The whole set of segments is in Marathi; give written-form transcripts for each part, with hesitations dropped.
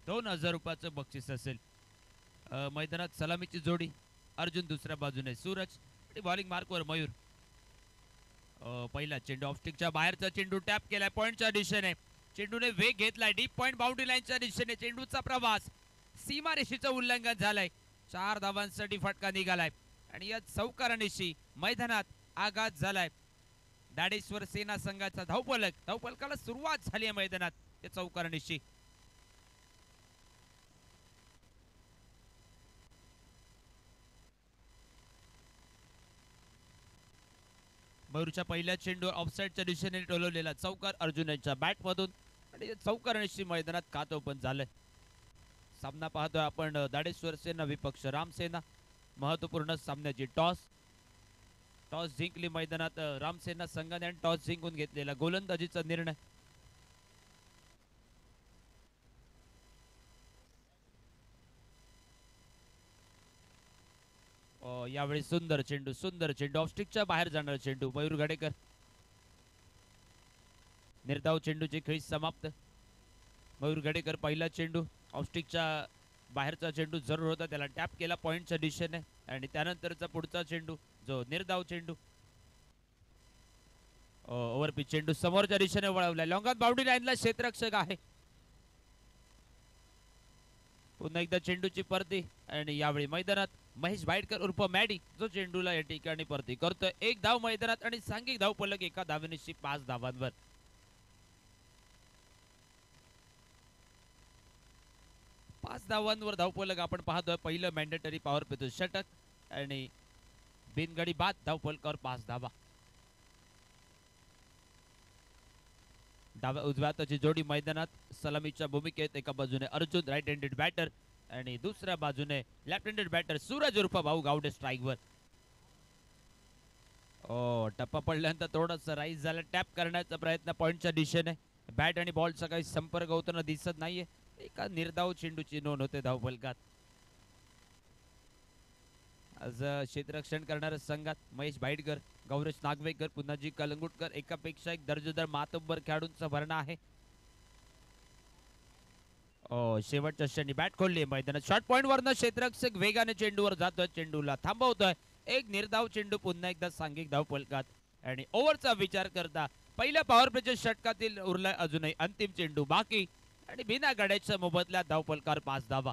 2000 रुपयाचं बक्षीस असेल. मैदानात सलामीची जोडी अर्जुन, दुसऱ्या बाजूने सूरज आणि बॉलिंग मार्कवर मयूर. पहिला चेंडू ऑफस्टिकच्या बाहेरचा चेंडू टॅप केलाय पॉइंटच्या दिशेने. चेंडूने वेग घेतलाय डीप पॉइंट बाउंड्री लाईनच्या दिशेने. चेंडूचा प्रवास सीमारेषेचं उल्लंघन झालंय. 4 धावांसाठी फटका निघालाय आणि या चौकारानिशी मैदानात आघात झालाय. दाडेश्वर सेना संघाचा धावपलकाला सुरुवात झाली आहे मैदानात या चौकारानिशी. मयूरच्या पहिल्या चेंडूवर ऑफसाईडच्या दिशेने टोलवलेला चौकार अर्जुन यांच्या बॅटमधून आणि चौकारानिशी मैदानात खात ओपन झालंय. सामना पाहतोय आपण दाडेश्वर सेना विपक्ष रामसेना. महत्वपूर्ण सामन्याची टॉस जिंकली मैदानात रामसेना संघाने आणि टॉस जिंकून घेतलेला गोलंदाजीचा निर्णय. यावेळी सुंदर चेंडू ऑफस्टिकच्या बाहेर जाणार चेंडू मयूर गडेकर. निर्धाव चेंडूची खेळी समाप्त. मयूर गडेकर पहिला चेंडू ऑफस्टिकच्या बाहेरचा चेंडू जरूर होता, त्याला टॅप केला पॉइंटच्या दिशेने आणि त्यानंतरचा पुढचा चेंडू जो निर्धाव चेंडू. ओव्हरपिच चेंडू समोरच्या दिशेने वळवलाय. लॉंगात बाउंड्री लाईनला क्षेत्ररक्षक आहे. पुन्हा एकदा चेंडूची परती आणि यावेळी मैदानात महेश बाईटकर उर्फ मॅडी जो चेंडूला या ठिकाणी परती करतोय. 1 धाव मैदानात आणि सांघिक धाव फलक एका धावेनिशी 5 धावांवर. धावफलक आपण पाहतोय. पहिलं मॅन्डेटरी पॉवर प्लेचं षटक आणि बिनगडी बाद धावफलकावर 5 धावा. डाव्या उजव्या हाताची जोडी मैदानात सलामीच्या भूमिकेत. एका बाजूने अर्जुन राईट हँडेड बॅटर आणि दुसऱ्या बाजूने लेफ्ट हँडेड बॅटर सूरज उर्फ भाऊ गावडे स्ट्राईकवर. टप्पा पडल्यानंतर थोडंसं राईज झालं. टॅप करण्याचा प्रयत्न पॉइंटच्या दिशेने. बॅट आणि बॉलचा काही संपर्क होताना दिसत नाहीये. एका निर्धाव चेंडूची नोंद होते धावफलकात. आज क्षेत्ररक्षण करणाऱ्या संघात महेश बाईटकर, गौरेश नागवेकर, पुन्हाजी कलंगुटकर एकापेक्षा एक दर्जेदार मातब्बर खेळाडूंचा भरणा आहे. शेवटच्या क्षणी बॅट खोलली मैदानात. शॉर्ट पॉइंट वरनं क्षेत्ररक्षक वेगाने चेंडूवर जातोय, चेंडूला थांबवतोय. एक निर्धाव चेंडू पुन्हा एकदा सांघिक धावफलकात आणि ओव्हरचा विचार करता पहिल्या पॉवर प्लेच्या षटकातील उरलाय अजूनही अंतिम चेंडू बाकी आणि बिना गड्याच्या मोबदल्यात धावफलकावर 5 धावा.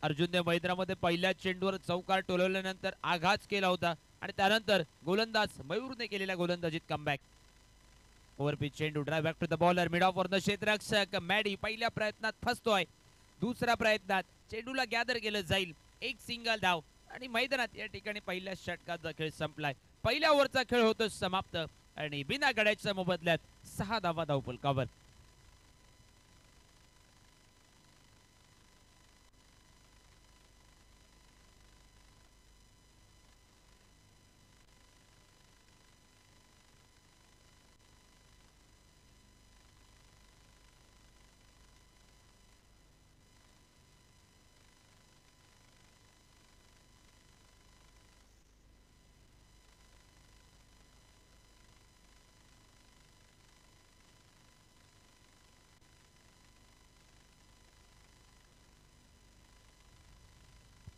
अर्जुनने मैदानामध्ये पहिल्या चेंडूवर चौकार टोलवल्यानंतर आघात केला होता आणि त्यानंतर गोलंदाज मयूरने केलेल्या गोलंदाजीत कमबॅक. ओव्हरपिच चेंडू drive back to the bowler. Mid off वरनं क्षेत्ररक्षक मॅडी पहिल्या प्रयत्नात फसतोय. दुसऱ्या प्रयत्नात चेंडूला गॅदर केलं जाईल. एक सिंगल धाव आणि मैदानात या ठिकाणी पहिल्या षटकाचा खेळ संपलाय. पहिल्या ओव्हरचा खेळ होतो समाप्त आणि बिना गड्याच्या मोबदल्यात 6 धावा धावफलकावर.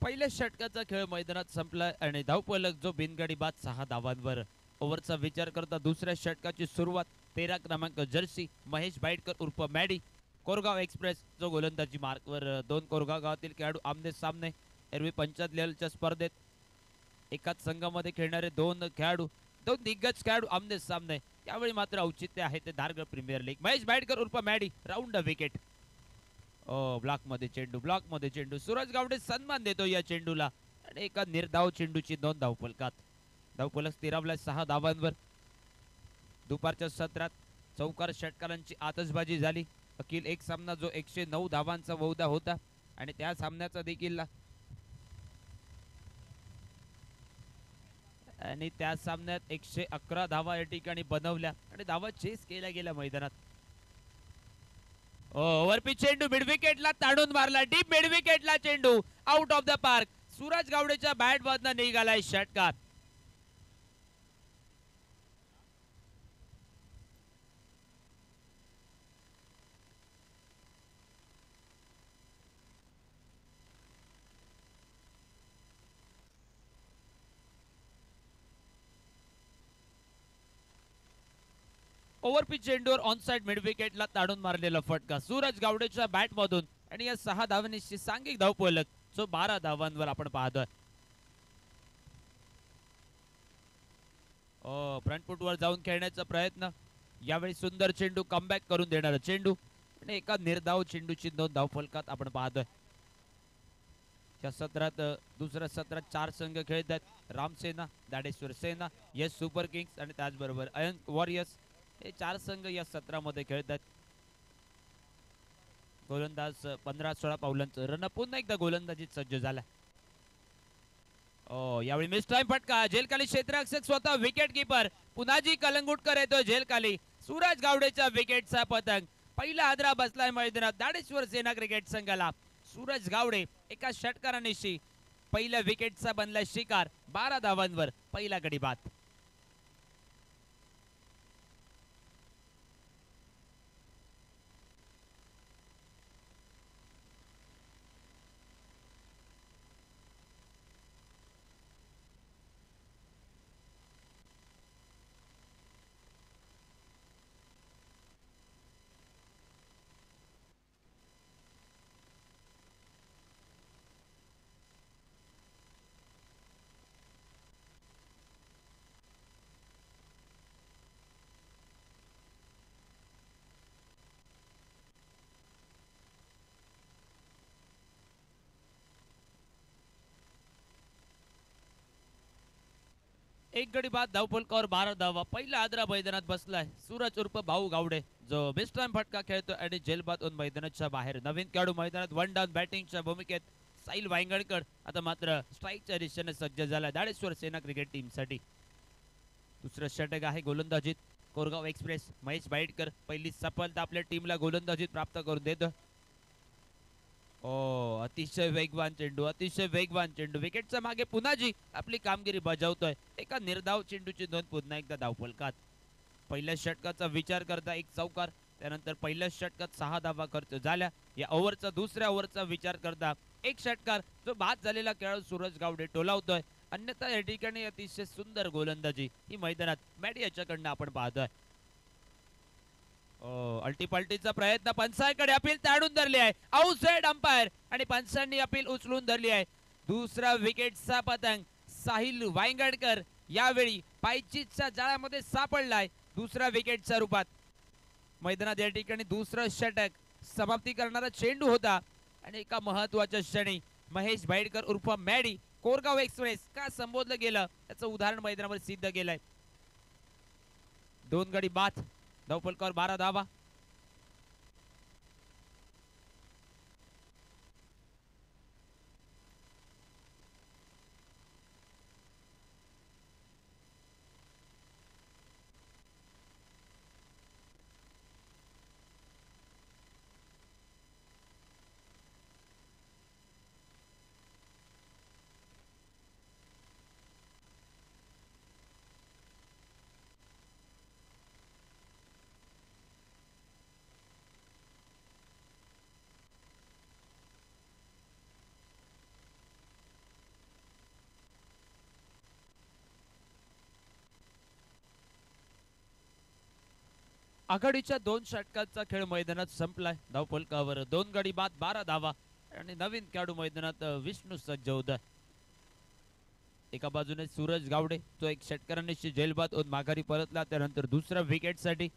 पहिल्या षटकाचा खेळ मैदानात संपला आणि धावफलक जो बिनगडी बाद 6 धावांवर. ओव्हरचा विचार करता दुसऱ्या षटकाची सुरुवात 13 क्रमांक जर्सी महेश बाईटकर उर्फ मॅडी. कोरगाव एक्सप्रेस जो गोलंदाजी मार्कवर. 2 कोरगाव गावातील खेळाडू आमने सामने. एरवी पंचायत लेव्हलच्या स्पर्धेत एकाच संघामध्ये खेळणारे 2 खेळाडू, 2 दिग्गज खेळाडू आमने सामने. यावेळी मात्र औचित्य आहे ते धारगड प्रीमियर लीग. महेश बाईटकर उर्फ Maddy round the wicket. Block मध्ये चेंडू. सूरज गावडे सन्मान देतो या चेंडूला आणि एका निर्धाव चेंडूची नोंद धावफलकात. धावफलक स्थिरावलाय 6 धावांवर. दुपारच्या सत्रात चौकार षटकारांची आतषबाजी झाली. अखिल एक सामना जो 109 धावांचा बहुधा होता आणि त्या सामन्याचा देखील आणि त्या सामन्यात 111 धावा या ठिकाणी बनवल्या आणि धावा चेस केल्या गेल्या मैदानात. ओव्हरपिच चेंडू मिड विकेटला ताडून मारला. डीप मिड विकेटला चेंडू out of the park. Suraj गावडेच्या बॅट मधनं निघालाय षटकार. ओव्हरपिच चेंडूवर ऑनसाइड मिड विकेटला ताडून मारलेला फटका सूरज गावडेच्या बॅट मधून आणि या 6 धावांची सांघिक धावफलक जो 12 धावांवर आपण पाहतोय. फ्रंट फुटवर जाऊन खेळण्याचा प्रयत्न, यावेळी सुंदर चेंडू कमबॅक करून देणारा चेंडू आणि एका निर्धाव चेंडूची 2 धावफलकात आपण पाहतोय. या सत्रात दुसऱ्या सत्रात 4 संघ खेळत आहेत. रामसेना, दाडेश्वर सेना, यस सुपर किंग्स आणि त्याचबरोबर अयन वॉरियर्स हे 4 संघ या सत्रामध्ये खेळत आहेत. गोलंदाज 15-16 पावलांचं रन पुन्हा एकदा गोलंदाजीत सज्ज झाला. यावेळी मिस टाइम फटका, जेलखाली क्षेत्ररक्षक स्वतः विकेट कीपर पुन्हाजी कलंगुटकर येतो जेलखाली. सूरज गावडेच्या विकेटचा पतंग, पहिला हादरा बसलाय मैदानात दाडेश्वर सेना क्रिकेट संघाला. सूरज गावडे एका षटकारानिशी पहिल्या विकेटचा बनलाय शिकार. 12 धावांवर पहिला गडी बाद. एक गडी बाद धावफलकावर 12 धावा. पहिला आदरा मैदानात बसलाय सूरज उर्फ भाऊ गावडे जो बेस्ट टाइम फटका खेळतो आणि जेलबादून मैदानाच्या बाहेर. नवीन खेळाडू मैदानात वन डाऊन बॅटिंगच्या भूमिकेत साहिल वांगणकर आता मात्र स्ट्राईकच्या दिशेने सज्ज झाला दाडेश्वर सेना क्रिकेट टीमसाठी. दुसरं षटक आहे गोलंदाजीत कोरगाव एक्सप्रेस. महेश बाईटकर पहिली सफलता आपल्या टीमला गोलंदाजीत प्राप्त करून देतो. अतिशय वेगवान चेंडू, अतिशय वेगवान चेंडू. विकेटच्या मागे पुन्हाजी आपली कामगिरी बजावतोय. एका निर्धाव चेंडूची नोंद पुन्हा एकदा धावफलकात. पहिल्या षटकाचा विचार करता एक चौकार, त्यानंतर पहिल्या षटकात 6 धावा खर्च झाल्या. या ओव्हरचा दुसऱ्या ओव्हरचा विचार करता एक षटकार जो बाद झालेला खेळाडू सूरज गावडे टोलावतोय. अन्यथा या ठिकाणी अतिशय सुंदर गोलंदाजी ही मैदानात मॅडी याच्याकडनं आपण पाहतोय. अल्टीपल्टीचा प्रयत्न, पंचांकडे अपील ताडून धरली आहे. आउटसाइड अंपायर आणि पंचांनी अपील उचलून धरली आहे. दुसरा विकेटचा पतंग साहिल वांगणकर यावेळी पायचीच्या जाळ्यामध्ये सापडलाय दुसऱ्या विकेटच्या रूपात. मैदानात या ठिकाणी दुसरं षटक समाप्ती करणारा चेंडू होता आणि एका महत्वाच्या क्षणी महेश बाईडकर उर्फ मॅडी कोरगाव एक्सप्रेस का संबोधलं गेलं त्याचं उदाहरण मैदानावर सिद्ध केलंय. 2 गडी बाद धावफलकावर 12 धावा. आघाडीच्या 2 षटकांचा खेळ मैदानात संपलाय. धावफलकावर 2 गडी बाद 12 धावा आणि नवीन खेळाडू मैदानात विष्णू सज्ज होत. एका बाजूने सूरज गावडे तो एक षटकारांनी जेलबाद होऊन माघारी परतला. त्यानंतर दुसऱ्या विकेटसाठी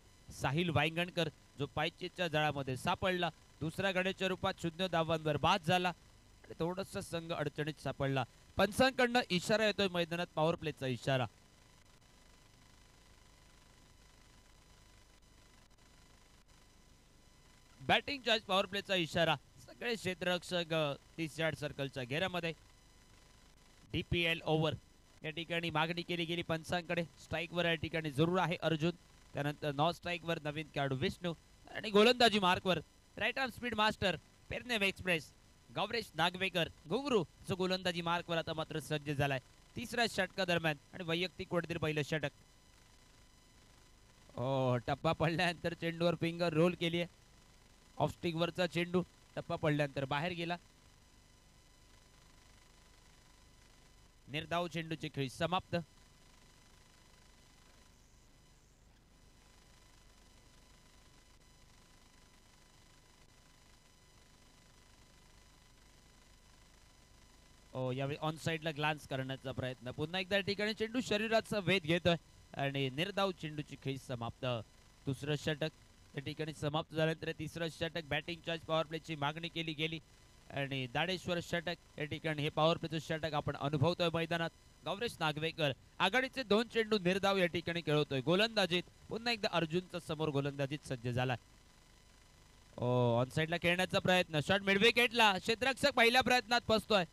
साहिल वांगणकर जो पायचीच्या जाळ्यामध्ये सापडला. दुसऱ्या गड्याच्या रूपात 0 धावांवर बाद झाला आणि थोडंसं संघ अडचणीत सापडला. पंचांकडनं इशारा येतोय मैदानात, पॉवर प्लेचा इशारा. बॅटिंग चॉईस पॉवर प्लेचा इशारा. सगळे क्षेत्ररक्षक 30 यार्ड सर्कलच्या घेऱ्यामध्ये. डीपीएल ओव्हर या ठिकाणी मागणी केली गेली पंचांकडे. स्ट्राईकवर या ठिकाणी जरूर आहे अर्जुन, त्यानंतर नॉन स्ट्राईकवर नवीन खेळाडू विष्णू आणि गोलंदाजी मार्कवर right arm speed master Pernem express Gauresh Nagvekar घुंगरू जो गोलंदाजी मार्कवर आता मात्र सज्ज झालाय तिसऱ्या षटका दरम्यान आणि वैयक्तिक कुठेतरी पहिलं षटक. टप्पा पडल्यानंतर चेंडूवर फिंगर रोल केली आहे. ऑफस्टिक वरचा चेंडू टप्पा पडल्यानंतर बाहेर गेला. निर्धाव चेंडूची खेळी समाप्त. यावेळी ऑन साइडला ग्लान्स करण्याचा प्रयत्न. पुन्हा एकदा या ठिकाणी चेंडू शरीराचा वेध घेतोय आणि निर्धाव चेंडूची खेळी समाप्त. दुसरं षटक या ठिकाणी समाप्त झाल्यानंतर तिसरं षटक बॅटिंग चार्ज पॉवर प्लेची मागणी केली गेली आणि दाडेश्वर षटक या ठिकाणी हे पॉवर प्लेचं षटक आपण अनुभवतोय मैदानात. गौरेश नागवेकर आघाडीचे 2 चेंडू निर्धाव या ठिकाणी खेळवतोय. गोलंदाजीत पुन्हा एकदा अर्जुनचा समोर गोलंदाजीत सज्ज झाला. ऑन साइडला खेळण्याचा प्रयत्न. Shot mid विकेटला. क्षेत्ररक्षक पहिल्या प्रयत्नात फसतोय.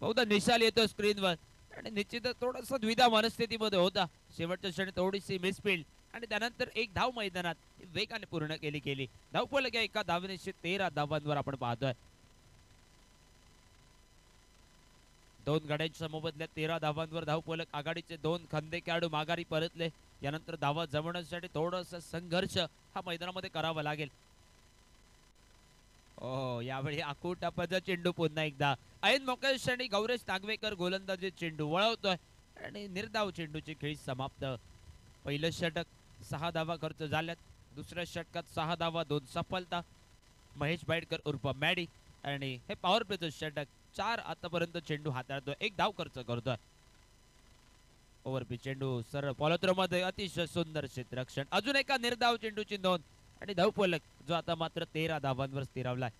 बहुधा निशाल येतो स्क्रीनवर आणि निश्चितच थोडासा द्विधा मनस्थितीमध्ये होता. शेवटच्या क्षणी थोडीशी मिसफिल्ड आणि त्यानंतर एक धाव मैदानात वेगाने पूर्ण केली. धावफलक या एका धावेने 13 धावांवर आपण पाहतोय. 2 गड्यांच्या मोबदल्यात 13 धावांवर धावफलक. आघाडीचे 2 खंदे खेळाडू माघारी परतले. यानंतर धावा जमवण्यासाठी थोडासा संघर्ष हा मैदानामध्ये करावा लागेल. यावेळी आकुटापाचा चेंडू पुन्हा एकदा ऐन मोकळ्या क्षणी गौरेश नागवेकर गोलंदाजी चेंडू वळवतोय आणि निर्धाव चेंडूची खेळी समाप्त. पहिलं षटक 6 धावा खर्च झाल्यात. दुसऱ्या षटकात 6 धावा 2 सफलता. महेश बाईडकर उर्फ मॅडी आणि हे पॉवर प्लेचं षटक 4 आतापर्यंत चेंडू हाताळतोय. 1 धाव खर्च करतोय. ओव्हरपी चेंडू सरळ पॉलोत्रोमध्ये अतिशय सुंदर क्षेत्ररक्षण. अजून एका निर्धाव चेंडूची नोंद आणि धावफलक जो आता मात्र 13 धावांवर स्थिरावलाय.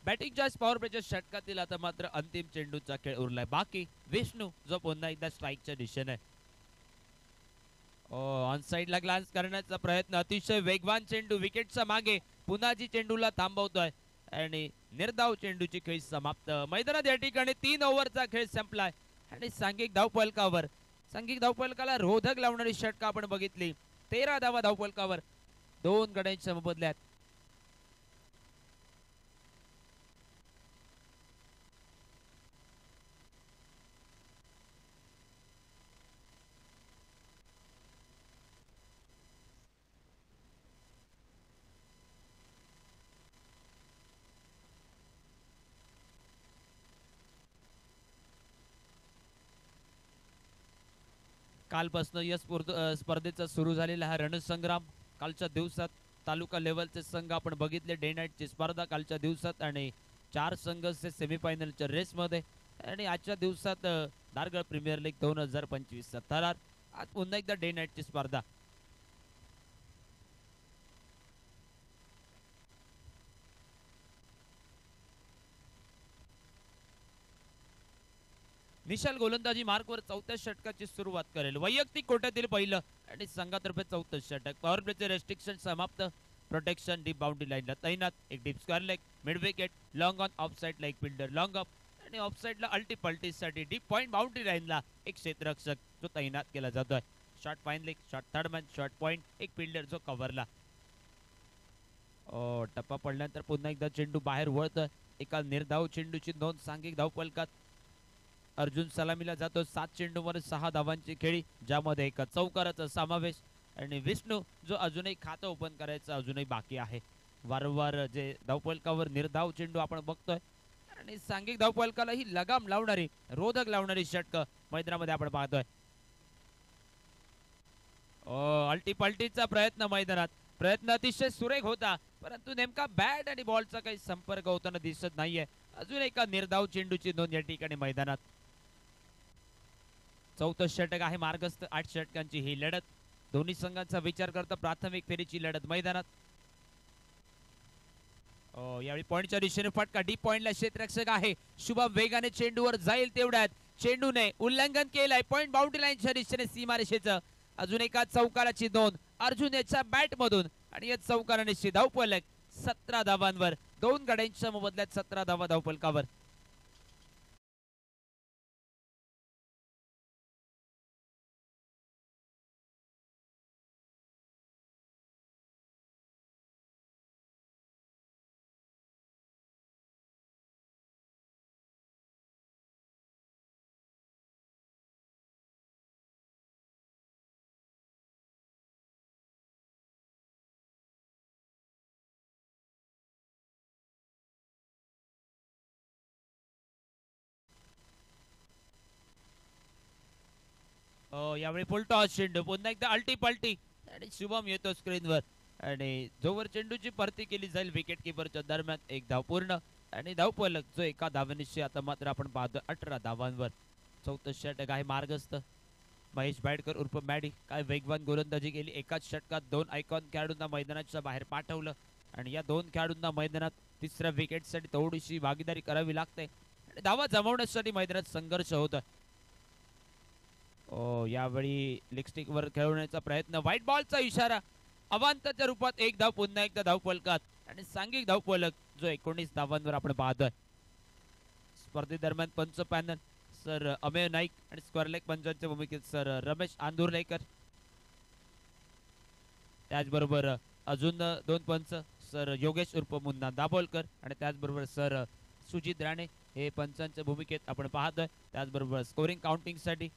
बॅटिंग चार्ज पॉवर प्लेच्या षटकातील आता मात्र अंतिम चेंडूचा खेळ उरलाय बाकी. विष्णू जो पुन्हा एकदा स्ट्राईकच्या दिशेने. ऑन साइडला ग्लान्स करण्याचा प्रयत्न. अतिशय वेगवान चेंडू विकेटच्या मागे. पुन्हाजी चेंडूला थांबवतोय आणि निर्धाव चेंडूची खेळ समाप्त. मैदानात या ठिकाणी 3 ओव्हरचा खेळ संपलाय आणि सांघिक धावफलकाला रोधक लावणारी षटक आपण बघितली. 13 धावा धावफलकावर 2 गड्यांच्या मोबदल्यात. कालपासून या स्पर्धेचा सुरू झालेला हा रणसंग्राम. कालच्या दिवसात तालुका लेवलचे संघ आपण बघितले. डे नाईटची स्पर्धा कालच्या दिवसात आणि 4 संघ सेमीफायनलच्या रेसमध्ये आणि आजच्या दिवसात दारगळ प्रीमियर लीग 2025 थरार. आज पुन्हा एकदा डे नाईटची स्पर्धा. निशाल गोलंदाजी मार्कवर 4थ्या षटकाची सुरुवात करेल. वैयक्तिक कोट्यातील पहिलं आणि संघातर्फे 4थं षटक. पॉवर प्लेचे रेस्ट्रिक्शन समाप्त. प्रोटेक्शन डीप बाउंड्री लाईनला तैनात. एक deep square leg mid wicket long on off साइडला एक फिल्डर लॉंग अप आणि ऑफ साइडला अल्टी पल्टीसाठी डीप पॉइंट बाउंड्री लाईनला एक क्षेत्ररक्षक जो तैनात केला जातोय. Shot fine leg shot third man shot point एक फिल्डर जो कव्हरला. टप्पा पडल्यानंतर पुन्हा एकदा चेंडू बाहेर वळतोय. एका निर्धाव चेंडूची नोंद सांघिक धावफलकात. अर्जुन सलामीला जातो. 7 चेंडूवर 6 धावांची खेळी ज्यामध्ये एका चौकाराचा समावेश आणि विष्णू जो अजूनही खातं ओपन करायचं अजूनही बाकी आहे. वारंवार जे धावफलकावर निर्धाव चेंडू आपण बघतोय आणि सांघिक धावफलकाला ही लगाम लावणारी रोधक लावणारी षटक मैदानामध्ये आपण पाहतोय. अल्टी पल्टीचा प्रयत्न मैदानात. प्रयत्न अतिशय सुरेख होता परंतु नेमका बॅट आणि बॉलचा काही संपर्क होताना दिसत नाहीये. अजून एका निर्धाव चेंडूची नोंद या ठिकाणी मैदानात. 4थं षटक आहे मार्गस्थ. 8 षटकांची ही लढत. दोन्ही संघांचा विचार करता प्राथमिक फेरीची लढत मैदानात. यावेळी पॉइंटच्या दिशेने फटका. डीप पॉइंटला क्षेत्ररक्षक आहे. शुभम वेगाने चेंडूवर जाईल तेवढ्यात चेंडूने उल्लंघन केलंय. पॉइंट बाउंड्री लाईनच्या दिशेने सीमारेषेचं. अजून एका चौकाराची नोंद अर्जुन याच्या बॅट मधून आणि या चौकाराने धावफलक 17 धावांवर. 2 गड्यांच्या मोबदल्यात 17 धावा धावफलकावर. यावेळी फुल टॉस चेंडू पुन्हा एकदा अल्टी पलटी आणि शुभम येतो स्क्रीनवर आणि जोवर चेंडूची परती केली जाईल विकेट किपरच्या दरम्यान एक धाव पूर्ण आणि धावफलक जो एका धावेनिशी आता मात्र आपण पाहतो 18 धावांवर. 34 षटक आहे मार्गस्थ. महेश बायडकर उर्फ मॅडी काय वेगवान गोलंदाजी केली. एकाच षटकात 2 आयकॉन खेळाडूंना मैदानाच्या बाहेर पाठवलं आणि या 2 खेळाडूंना मैदानात तिसऱ्या विकेटसाठी थोडीशी भागीदारी करावी लागते आणि धावा जमवण्यासाठी मैदानात संघर्ष होत. यावेळी लेग वर खेळवण्याचा प्रयत्न. व्हाईट बॉलचा इशारा. अवांतरच्या रूपात एक धाव पुन्हा एकदा धावफलकात आणि सांघिक धावफलक जो 19 धावांवर आपण पाहतोय. स्पर्धेदरम्यान पंच पॅनल सर अमेय नाईक आणि स्क्वेअर लेग पंचांच्या भूमिकेत सर रमेश आंदुर्लेकर. त्याचबरोबर अजून 2 पंच सर योगेश उर्फ मुन्ना दाभोलकर आणि त्याचबरोबर सर सुजित राणे हे पंचांच्या भूमिकेत आपण पाहतोय. त्याचबरोबर स्कोरिंग काउंटिंग साठी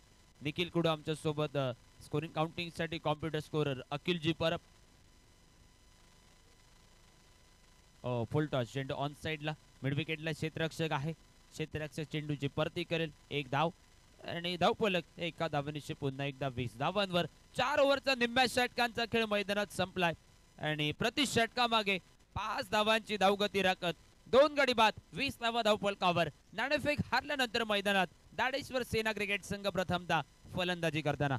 निखिल कुडू आमच्या सोबत. स्कोरिंग काउंटिंग साठी कॉम्प्युटर स्कोरर अखिल जी परब. फुल टॉस चेंडू ऑन साइडला. मिड विकेटला क्षेत्ररक्षक आहे. क्षेत्ररक्षक चेंडूची परती करेल. एक धाव आणि धावफलक एका धावेनिशी पुन्हा एकदा 20 धावांवर. 4 ओव्हरचा निम्म्या षटकांचा खेळ मैदानात संपलाय आणि प्रति षटकामागे 5 धावांची धावगती राखत 2 गडी बाद 20 धावा धावफलकावर. नाणेफेक हारल्यानंतर मैदानात दाडेश्वर सेना क्रिकेट संघ प्रथमतः फलंदाजी करताना.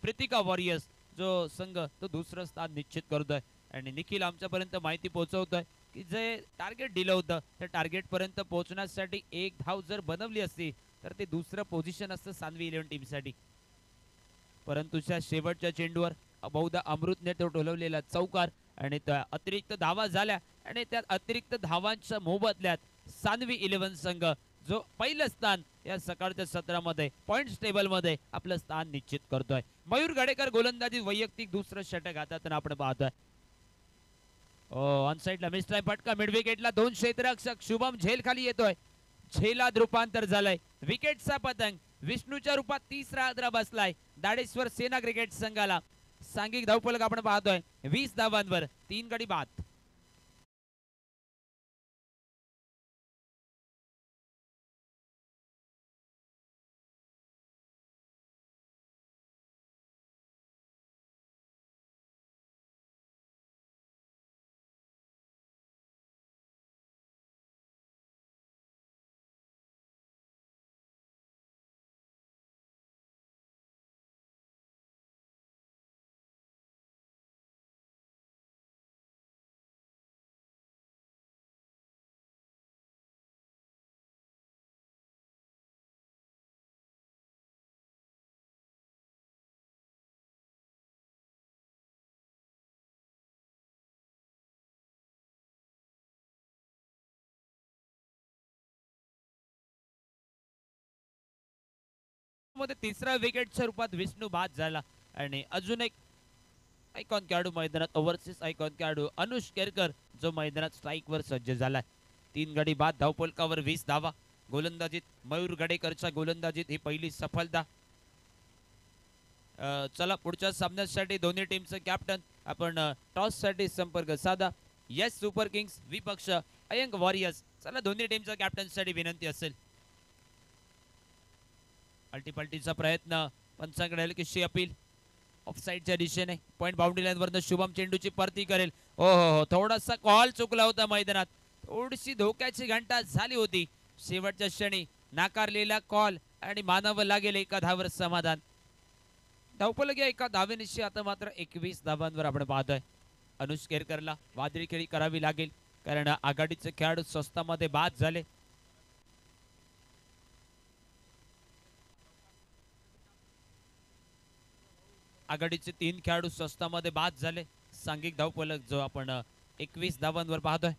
प्रीतिका वॉरियर्स जो संघ तो दुसरं स्थान निश्चित करतोय आणि निखिल आमच्यापर्यंत माहिती पोहोचवतोय की जे टार्गेट दिलं होतं त्या टार्गेट पर्यंत पोहोचण्यासाठी एक धाव जर बनवली असती तर ते दुसरं पोझिशन असतं सानवी 11 टीमसाठी. परंतु त्या शेवटच्या चेंडूवर बहुधा अमृतने तो टोलवलेला चौकार आणि त्या अतिरिक्त धावा झाल्या आणि त्या अतिरिक्त धावांच्या मोबदल्यात सानवी 11 संघ जो पहिलं स्थान या सकाळच्या सत्रामध्ये पॉइंट्स टेबल मध्ये आपलं स्थान निश्चित करतोय. मयूर गडेकर गोलंदाजी वैयक्तिक दुसरं षटक हातात आपण पाहतोय. ऑन साइडला मिस्ट्राय फटका. मिड विकेटला 2 क्षेत्ररक्षक. शुभम झेल खाली येतोय. झेलात रूपांतर झालंय. विकेटचा पतंग विष्णूच्या रूपात तिसरा आद्रा बसलाय दाडेश्वर सेना क्रिकेट संघाला. सांघिक धावफलक आपण पाहतोय 20 धावांवर 3 गडी बाद. मध्ये तिसरा विकेटच्या रूपात विष्णू बाद झाला आणि अजून एक आयकॉन खेळाडू मैदानात ओव्हरसीज आयकॉन खेळाडू अनुष केरकर जो मैदानात स्ट्राईक वर सज्ज झालाय. 3 गडी बाद धावफलकावर 20 धावा. गोलंदाजीत मयूर गडेकरच्या गोलंदाजीत ही पहिली सफलता. चला पुढच्या सामन्यासाठी दोन्ही टीमचं कॅप्टन आपण टॉस साठी संपर्क साधा. यस सुपर किंग्स विपक्ष अयंग वॉरियर्स. चला दोन्ही टीमच्या कॅप्टन साठी विनंती असेल. अल्टीपल्टीचा प्रयत्न पंचांकडे किशी अपील ऑफसाइडच्या दिशेने. पॉइंट बाउंड्री लाईन वरनं शुभम चेंडूची परती करेल. हो थोडासा कॉल चुकला होता मैदानात. थोडीशी धोक्याची घंटा झाली होती. शेवटच्या क्षणी नाकारलेला कॉल आणि मानावं लागेल एका धावर समाधान. धावफलक या एका धावेनिशी आता मात्र 21 धावांवर आपण पाहतोय. अनुष केरकरला वादळी खेळी करावी लागेल कारण आघाडीचे खेळाडू स्वस्तामध्ये बाद झाले. आघाडीचे 3 खेळाडू स्वस्तामध्ये बाद झाले. सांघिक धावफलक जो आपण 21 धावांवर पाहतोय.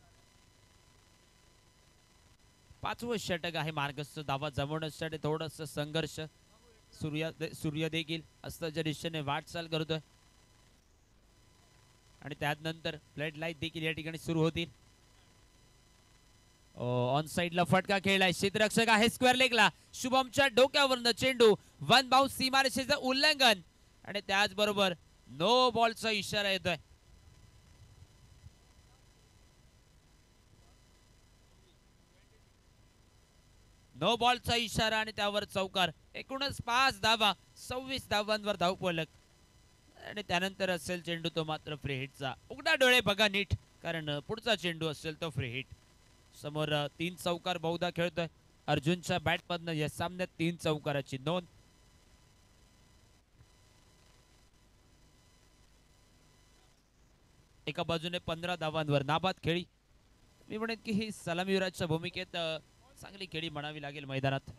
5वं षटक आहे. मार्गस्थ धावा जमवण्यासाठी थोडस संघर्ष सूर्य देखील अस्ताच्या दिशेने वाटचाल करतोय आणि त्यानंतर फ्लड लाईट देखील या ठिकाणी सुरू होतील. ऑन साइडला फटका खेळलाय. क्षेत्ररक्षक आहे स्क्वेअर लेगला. शुभमच्या डोक्यावरनं चेंडू वन बाउंस सीमारेषेचं उल्लंघन आणि त्याचबरोबर नो बॉलचा इशारा येतोय. नो बॉलचा इशारा आणि त्यावर चौकार. एकूणच 5 धावा 26 धावांवर धावफलक आणि त्यानंतर असेल चेंडू तो मात्र फ्री हिटचा. उघडा डोळे बघा नीट कारण पुढचा चेंडू असेल तो फ्री हिट. समोर 3 चौकार बहुधा खेळतोय. अर्जुनच्या बॅटमधनं या सामन्यात 3 चौकाराची नोंद. एका बाजूने 15 धावांवर नाबाद खेळी. मी म्हणेन की ही सलामीवीराच्या भूमिकेत चांगली खेळी म्हणावी लागेल मैदानात.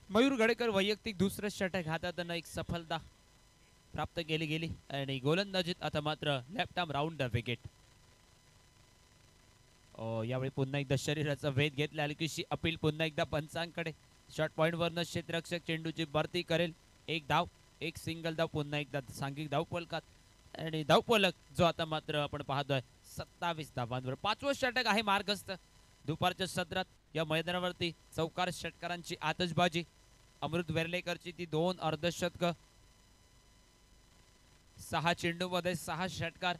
मयूर गडेकर वैयक्तिक दुसरं षटक हातातनं एक सफलता प्राप्त केली गेली आणि गोलंदाजीत आता मात्र लेफ्ट आर्म राऊंड विकेट. यावेळी पुन्हा एकदा शरीराचा वेध घेतला. हलकीशी अपील पुन्हा एकदा पंचांकडे. शॉर्ट पॉइंट वरनं क्षेत्ररक्षक चेंडूची भरती करेल. एक धाव एक सिंगल धाव पुन्हा एकदा सांघिक धावफलकात आणि धावफलक जो आता मात्र आपण पाहतोय 27 धावांवर. 5वं षटक आहे मार्गस्थ. दुपारच्या सत्रात या मैदानावरती चौकार षटकारांची आतषबाजी. अमृत वेर्लेकरची ती 2 अर्धशतक. 6 चेंडूमध्ये 6 षटकार.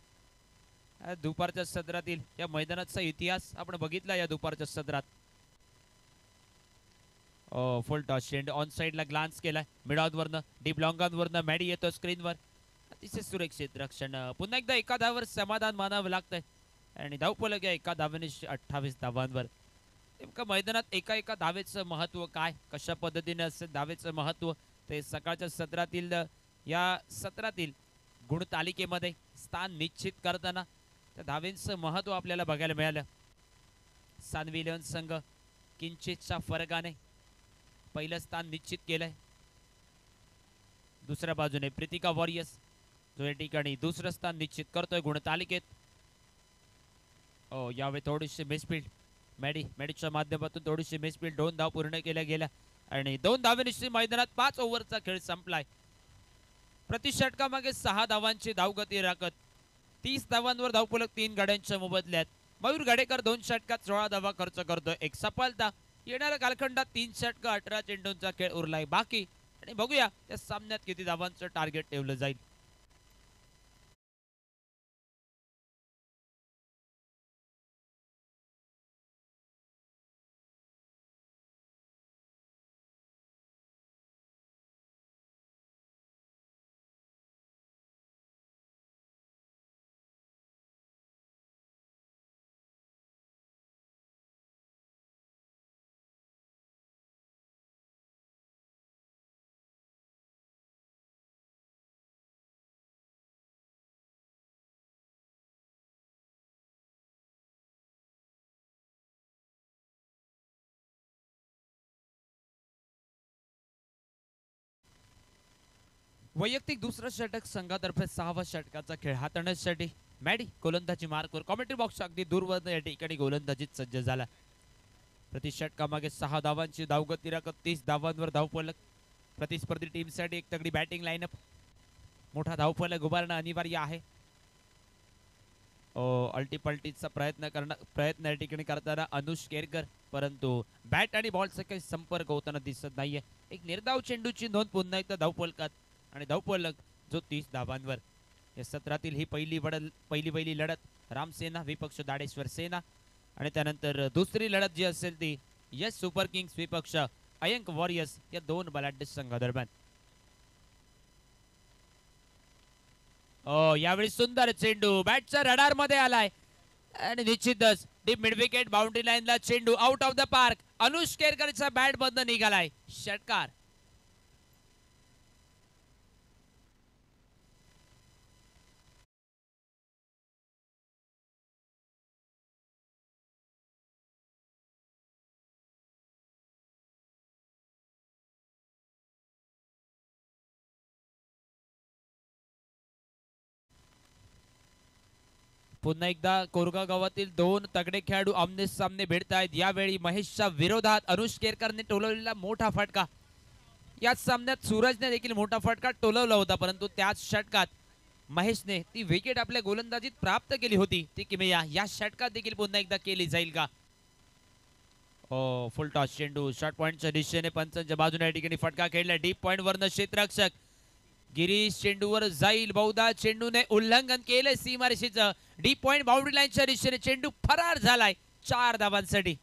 दुपारच्या सत्रातील या मैदानाचा इतिहास आपण बघितला. या दुपारच्या सत्रात फुल टॉस चेंडू ऑन साइडला ग्लान्स केलाय. मिडऑनवरनं डीप लॉंगॉनवरनं मॅडी येतो स्क्रीनवर. अतिशय सुरक्षित रक्षण. पुन्हा एकदा एका धावावर समाधान मानावं लागतंय आणि धावफलक या एका धावेने 28 धावांवर. नेमकं मैदानात एका एका धावेचं महत्व काय, कशा पद्धतीने असेल धावेचं महत्व ते सकाळच्या सत्रातील या सत्रातील गुणतालिकेमध्ये स्थान निश्चित करताना त्या धावेंचं महत्व आपल्याला बघायला मिळालं. सानवी इलेव्हन संघ किंचितच्या फरकाने पहिलं स्थान निश्चित केलंय. दुसऱ्या बाजूने प्रीतिका वॉरियर्स जो या ठिकाणी दुसरं स्थान निश्चित करतोय गुणतालिकेत. यावेळी थोडीशी मिसफील्ड मॅडीच्या माध्यमातून थोडीशी मिसफील्ड. 2 धाव पूर्ण केल्या गेल्या आणि 2 धावेनिशी मैदानात 5 ओव्हरचा खेळ संपलाय. प्रति षटकामागे 6 धावांची धावगती राखत 30 धावांवर धावफलक 3 गाड्यांच्या मोबदल्यात. मयूर गडेकर 2 षटकात 16 धावा खर्च करतोय. एक सफलता. येणाऱ्या कालखंडात 3 षटक 18 चेंडूंचा खेळ उरलाय बाकी आणि बघूया त्या सामन्यात किती धावांचं टार्गेट ठेवलं जाईल. वैयक्तिक दुसरं षटक संघातर्फे 6व्या षटकाचा खेळ हाताळण्यासाठी मॅडी गोलंदाजी मार्कवर कॉमेंट्री बॉक्स अगदी दूरवर या ठिकाणी गोलंदाजीत सज्ज झाला. प्रति षटकामागे 6 धावांची धावगती राखत 30 धावांवर धावफलक. प्रतिस्पर्धी टीमसाठी एक तगडी बॅटिंग लाईनअप. मोठा धावफलक उभारणं अनिवार्य आहे. अल्टीपल्टीचा प्रयत्न या ठिकाणी करताना अनुष केरकर परंतु बॅट आणि बॉलचा काही संपर्क होताना दिसत नाहीये. एक निर्धाव चेंडूची नोंद पुन्हा एकदा धावफलकात आणि धावफलक जो 30 धावांवर. या सत्रातील ही पहिली लढत रामसेना विपक्ष दाडेश्वर सेना आणि त्यानंतर दुसरी लढत जी असेल ती यस सुपर किंग्स विपक्ष अयंक वॉरियर्स या दोन बलाढ्य संघादरम्यान. यावेळी सुंदर चेंडू बॅटच्या रडार मध्ये आलाय आणि निश्चितच डीप मिड विकेट बाउंड्री लाईनला चेंडू out of the park. Anush केरकरचा बॅट बंद निघालाय. षटकार. पुन्हा एकदा कोरगाव गावातील दोन तगडे खेळाडू आमने सामने भिडत आहेत. यावेळी महेशच्या विरोधात अनुष केरकरने टोलवलेला मोठा फटका. याच सामन्यात सूरजने देखील मोठा फटका टोलवला होता, परंतु त्याच षटकात महेशने ती विकेट आपल्या गोलंदाजीत प्राप्त केली होती. ती किमया या षटकात देखील पुन्हा एकदा केली जाईल का? फुल टॉस चेंडू शॉर्ट पॉइंटच्या दिशेने पंचांच्या बाजूने या ठिकाणी फटका खेळला. डीप पॉइंट वरनं क्षेत्ररक्षक गिरीश चेंडूवर जाईल. बहुधा चेंडूने उल्लंघन केले सीमारेषेचं. डीप पॉइंट बाउंड्री लाईनच्या दिशेने चेंडू फरार झालाय 4 धावांसाठी.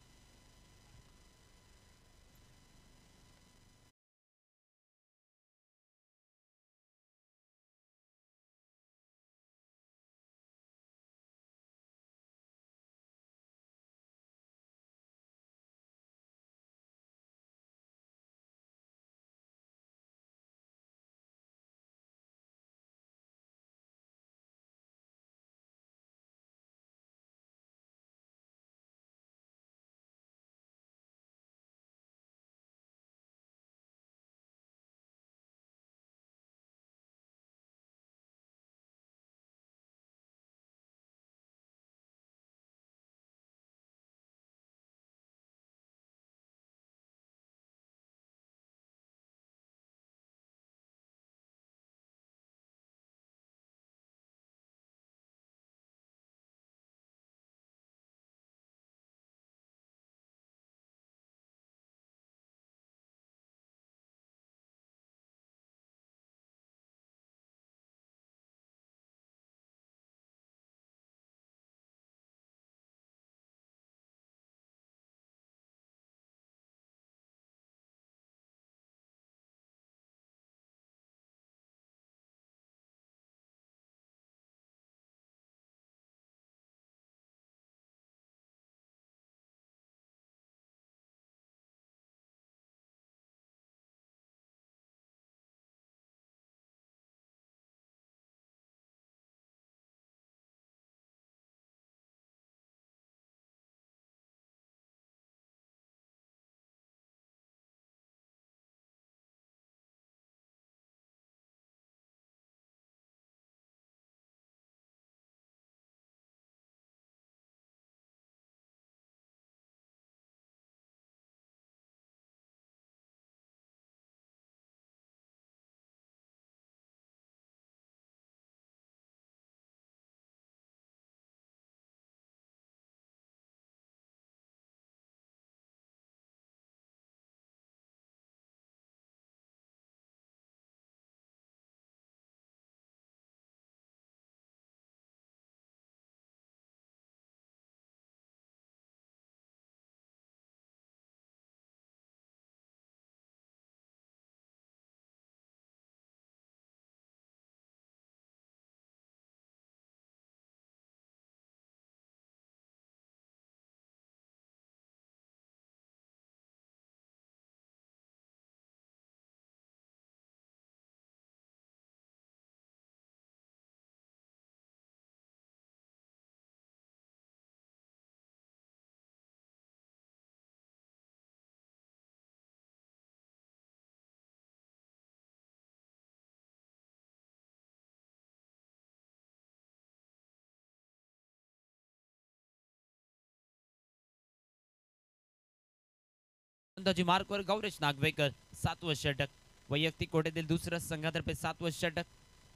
फलंदाजी मार्कवर गौरेश नागवेकर 7वं षटक. वैयक्तिक कोट्यातील दुसरं संघातर्फे 7वं षटक.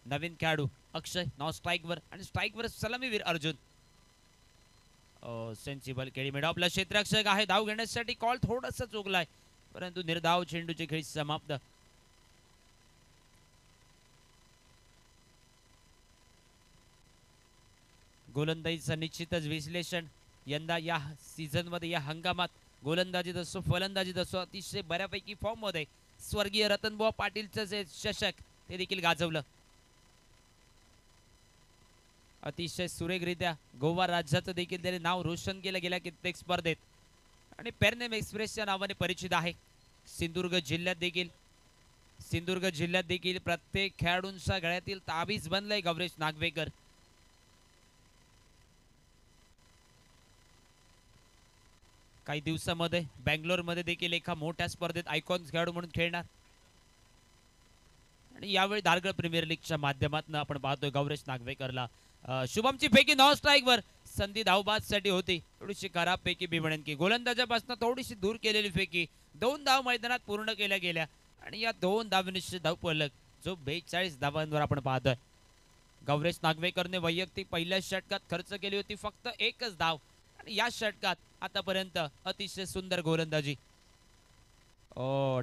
नवीन खेळाडू अक्षय नाव स्ट्राईकवर आणि स्ट्राईकवर सलामीवीर अर्जुन. सेन्सिबल खेळी मिळव. आपला क्षेत्ररक्षक आहे. धाव घेण्यासाठी कॉल थोडासा चुकलाय, परंतु निर्धाव चेंडूची खेळी समाप्त. गोलंदाजीचं निश्चितच विश्लेषण यंदा या सीझन मध्ये या हंगामात गोलंदाजीत असो फलंदाजीत असो अतिशय बऱ्यापैकी फॉर्म मध्ये स्वर्गीय रतनबुवा पाटीलचं जे चषक ते देखील गाजवलं. अतिशय सुरेखरित्या गोवा राज्याचं देखील त्याने नाव रोशन केलं गेल्या कित्येक स्पर्धेत आणि पेरनेम एक्सप्रेसच्या नावाने परिचित आहे. सिंधुदुर्ग जिल्ह्यात देखील प्रत्येक खेळाडूंच्या गळ्यातील ताबीज बनलंय गौरेश नागवेकर. काही दिवसामध्ये बँगलोरमध्ये देखील एका मोठ्या स्पर्धेत आयकॉन खेळाडू म्हणून खेळणार आणि यावेळी दारगळ प्रीमियर लीगच्या माध्यमातून आपण पाहतोय गौरेश नागवेकरला. शुभमची फेकी नॉन स्ट्राईकवर संधी धावबादसाठी होती. थोडीशी खराब फेकी मी म्हणेन की गोलंदाजापासून थोडीशी दूर केलेली फेकी 2 धाव मैदानात पूर्ण केल्या गेल्या आणि या 2 धावांनिश्चित धावफलक जो 42 धावांवर आपण पाहतोय. गौरेश नागवेकरने वैयक्तिक पहिल्या षटकात खर्च केली होती फक्त 1च धाव आणि या षटकात आतापर्यंत अतिशय सुंदर गोलंदाजी.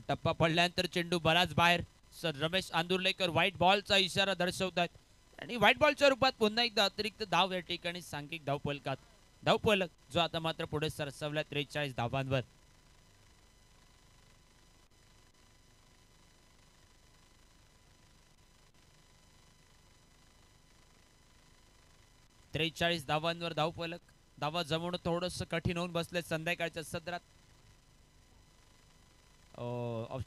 टप्पा पडल्यानंतर चेंडू बराच बाहेर. रमेश आंदुर्लेकर व्हाईट बॉलचा इशारा दर्शवतात आणि व्हाईट बॉलच्या रूपात पुन्हा एकदा अतिरिक्त धाव या ठिकाणी सांघिक धावफलक जो आता मात्र पुढे सरसवला 43 धावांवर. धावांवर धावफलक. धावा जमवणं थोडंसं कठीण होऊन बसले संध्याकाळच्या सत्रात.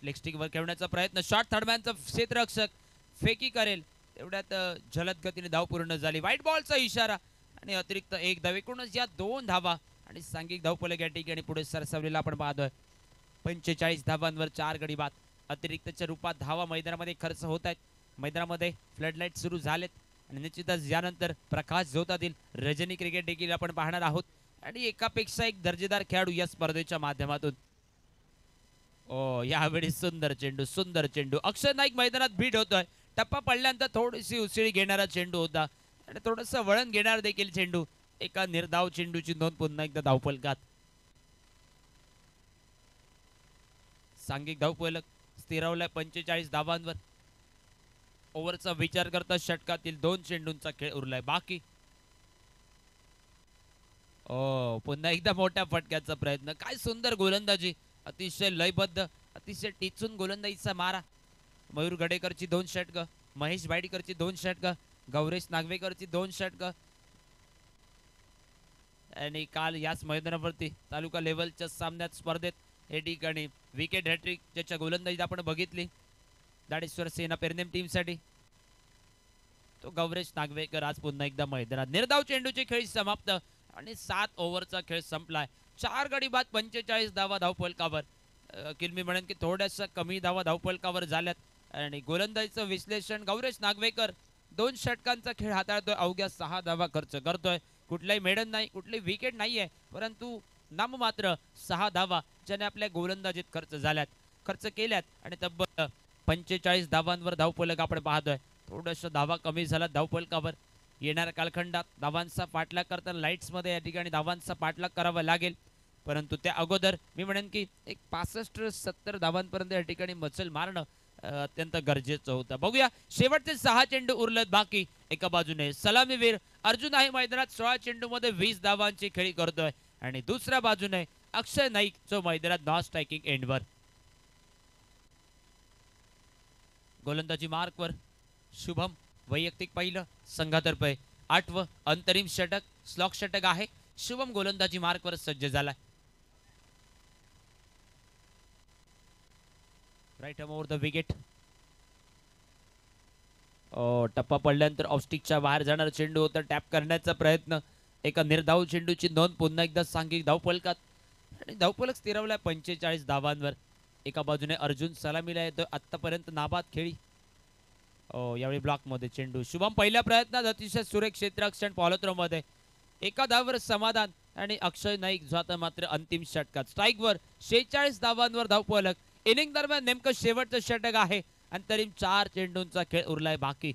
लेग स्टिकवर खेळण्याचा प्रयत्न. शॉट थर्डमॅनचा क्षेत्ररक्षक फेकी करेल तेवढ्यात जलद गतीने धाव पूर्ण झाली. व्हाईट बॉलचा इशारा आणि अतिरिक्त 1 धाव. एकूणच या 2 धावा आणि सांघिक धावफलक या ठिकाणी पुढे सरसवलेला आपण पाहतोय. 45 धावांवर 4 गडी बाद. अतिरिक्तच्या रूपात धावा मैदानामध्ये खर्च होत आहेत. मैदानामध्ये फ्लडलाईट सुरू झालेत आणि निश्चितच यानंतर प्रकाश झोतातील रजनी क्रिकेट देखील आपण पाहणार आहोत आणि एकापेक्षा एक दर्जेदार खेळाडू या स्पर्धेच्या माध्यमातून. यावेळी सुंदर चेंडू. अक्षय नाईक मैदानात बीट होतोय. टप्पा पडल्यानंतर थोडीशी उसळी घेणारा चेंडू होता आणि थोडंसं वळण घेणार देखील चेंडू. एका निर्धाव चेंडूची नोंद पुन्हा एकदा धावफलकात. सांघिक धावफलक स्थिरावलाय 45 धावांवर. ओव्हरचा विचार करता षटकातील 2 चेंडूंचा खेळ उरलाय बाकी. पुन्हा एकदा मोठ्या फटक्याचा प्रयत्न. काय सुंदर गोलंदाजी. अतिशय लयबद्ध अतिशय टिचून गोलंदाजीचा मारा. मयूर गडेकरची 2 षटकं, महेश बाईडकरची 2 षटकं, गौरेश नागवेकरची 2 षटकं आणि काल याच मैदानावरती तालुका लेवलच्या सामन्यात स्पर्धेत या ठिकाणी विकेट हॅट्रिक ज्याच्या गोलंदाजीत आपण बघितली दाडेश्वर सेना पेरनेम टीमसाठी तो गौरेश नागवेकर आज पुन्हा एकदा मैदानात. निर्धाव चेंडूची खेळी समाप्त आणि 7 ओव्हरचा खेळ संपलाय. 4 गडी बाद 45 धावा धावफलकावर. मी म्हणेन की थोड्याशा कमी धावा धावफलकावर झाल्यात आणि गोलंदाजीचं विश्लेषण गौरेश नागवेकर 2 षटकांचा खेळ हाताळतोय. अवघ्या 6 धावा खर्च करतोय. कुठलाही मेडन नाही, कुठली विकेट नाहीये, परंतु नाममात्र 6 धावा ज्याने आपल्या गोलंदाजीत खर्च केल्यात आणि तब्बल 45 धावांवर धावफलक आपण पाहतोय. थोडंसं धावा कमी झाला धावफलकावर. येणाऱ्या कालखंडात धावांचा पाठलाग करताना लाईट्समध्ये या ठिकाणी धावांचा पाठलाग करावा लागेल, परंतु त्या अगोदर मी म्हणेन की एक 65-70 धावांपर्यंत या ठिकाणी मचल मारणं अत्यंत गरजेचं होतं. बघूया शेवटचे 6 चेंडू उरलेत बाकी. एका बाजूने सलामीवीर अर्जुन आहे मैदानात 16 चेंडूमध्ये 20 धावांची खेळी करतोय आणि दुसऱ्या बाजूने अक्षय नाईक जो मैदानात नॉन स्ट्रायकिंग एंडवर. गोलंदाजी मार्कवर शुभम वैयक्तिक पहिलं संघातर्फे 8वं अंतरिम षटक स्लॉक षटक आहे. शुभम गोलंदाजी मार्कवर सज्ज झालाय. Right arm over the wicket. टप्पा पडल्यानंतर ऑफस्टिकच्या बाहेर जाणारा चेंडू होता. टॅप करण्याचा प्रयत्न. एका निर्धाव चेंडूची नोंद पुन्हा एकदा सांघिक धावफलकात आणि धावफलक स्थिरावलाय 45 धावांवर. एका बाजूने अर्जुन सलामीला येतोय. आतापर्यंत नाबाद खेळी. यावेळी ब्लॉकमध्ये चेंडू. शुभम पहिल्या प्रयत्नात अतिशय सुरेख क्षेत्ररक्षण मध्ये एका धावावर समाधान आणि अक्षय नाईक जो आता मात्र अंतिम षटकात स्ट्राईकवर 46 धावांवर धावफलक. इनिंग दरम्यान नेमकं शेवटचं षटक आहे. अंतरिम 4 चेंडूंचा खेळ उरलाय बाकी.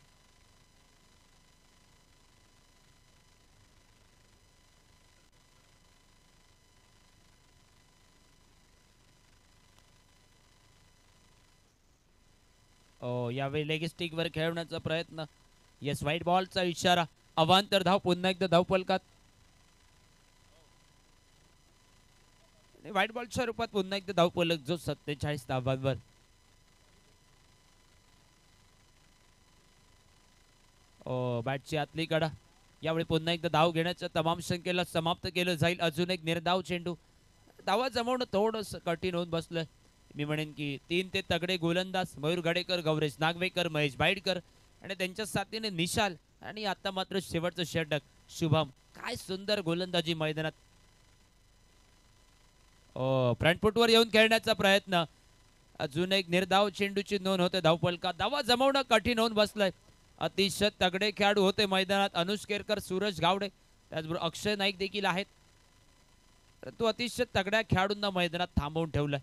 यावेळी लेग स्टिकवर खेळवण्याचा प्रयत्न. येस व्हाईट बॉलचा इशारा. अवांतर धाव पुन्हा एकदा धावफलकात. आणि व्हाईट बॉलच्या रूपात पुन्हा एकदा धावफलक जो 47 धावांवर. बॅटची आतली कडा. यावेळी पुन्हा एकदा धाव घेण्याच्या तमाम संख्येला समाप्त केलं जाईल. अजून एक निर्धाव चेंडू. धावा जमवणं थोडंसं कठीण होऊन बसलंय. मी म्हणेन की 3 ते तगडे गोलंदाज मयूर गडेकर, गौरेश नागवेकर, महेश बाईडकर आणि त्यांच्या साथीने निशाल आणि आता मात्र शेवटचं षटक शुभम. काय सुंदर गोलंदाजी मैदानात. फ्रंट फुटवर येऊन खेळण्याचा प्रयत्न. अजून एक निर्धाव चेंडूची नोंद होते धावफलकात. धावा जमवणं कठीण होऊन बसलंय. अतिशय तगडे खेळाडू होते मैदानात. अनुज केरकर, सूरज गावडे, त्याचबरोबर अक्षय नाईक देखील आहेत. परंतु अतिशय तगड्या खेळाडूंना मैदानात थांबवून ठेवलंय.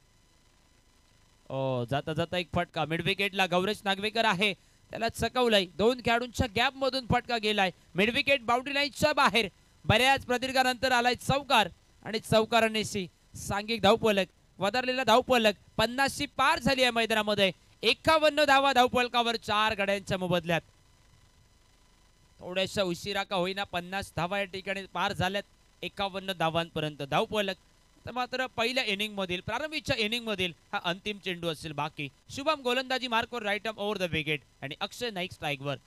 जाता जाता एक फटका मिड विकेटला गौरेश नागवेकर आहे, त्याला चकवलंय. 2 खेळाडूंच्या गॅप मधून फटका गेलाय. मिड विकेट बाउंड्री लाईनच्या बाहेर. बऱ्याच प्रदीर्घानंतर आलाय चौकार आणि चौकारानेशी सांघिक धावफलक. वधारलेला धावफलक 50 ची पार झाली आहे मैदानामध्ये. 51 धावा धावफलकावर 4 गड्यांच्या मोबदल्यात. थोड्याशा उशिरा का होईना 50 धावा या ठिकाणी पार झाल्यात. 51 धावांपर्यंत धावफलक. तर मात्र पहिल्या इनिंग मधील प्रारंभीच्या इनिंग मधील हा अंतिम चेंडू असेल बाकी. शुभम गोलंदाजी मार्कवर right arm over the wicket आणि अक्षय नाईक स्ट्राईकवर.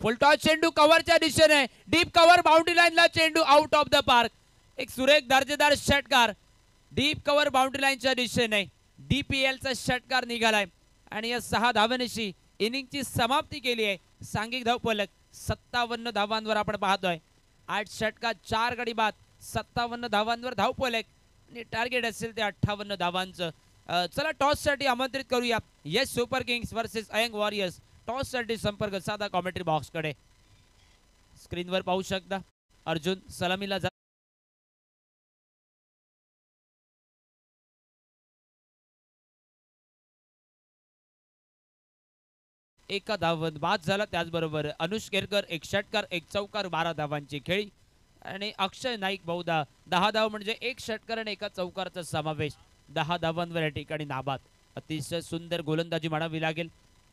फुलटॉस चेंडू कव्हरच्या दिशेने. डीप कव्हर बाउंड्री लाईनला चेंडू आउट ऑफ द पार्क. एक सुरेख दर्जेदार षटकार डीप कव्हर बाउंड्री लाईनच्या दिशेने. डीपीएलचा षटकार निघालाय आणि या 6 धावांशी इनिंगची समाप्ती केली आहे. सांघिक धावफलक 57 धावांवर आपण पाहतोय. 8 षटकात 4 गडी बाद. 57 धावांवर धावफलक आणि टार्गेट असेल ते 58 धावांचं. चला टॉससाठी आमंत्रित करूया येस सुपर किंग्स वर्सेस अयंग वॉरियर्स. टॉससाठी संपर्क साधा कॉमेंट्री बॉक्सकडे. स्क्रीनवर पाहू शकता अर्जुन सलामीला एका धावन बाद झाला. त्याचबरोबर अनुज केरकर एक षटकार एक चौकार 12 धावांची खेळी आणि अक्षय नाईक बहुधा 10 धाव म्हणजे एक षटकार आणि एका चौकारचा समावेश. 10 धावांवर या ठिकाणी नाबाद. अतिशय सुंदर गोलंदाजी म्हणावी लागेल.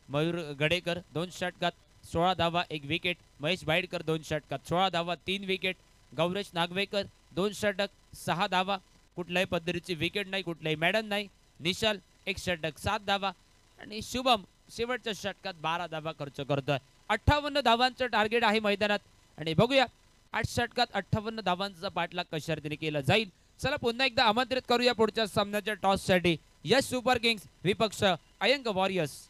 मयूर गडेकर 2 षटकात 16 धावा 1 विकेट. महेश बाईडकर 2 षटकात 16 धावा 3 विकेट. गौरेश नागवेकर 2 षटक 6 धावा. कुठल्याही पद्धतीची विकेट नाही, कुठलाही मॅडन नाही. निशाल 1 षटक 7 धावा आणि शुभम शेवटच्या षटकात 12 धावा खर्च करतोय. 58 धावांचं टार्गेट आहे मैदानात आणि बघूया 8 षटकात 58 धावांचा पाठलाग कशा रीतीने केला जाईल. चला पुन्हा एकदा आमंत्रित करूया पुढच्या सामन्याच्या टॉससाठी यस सुपर किंग्स विपक्ष अयंग वॉरियर्स.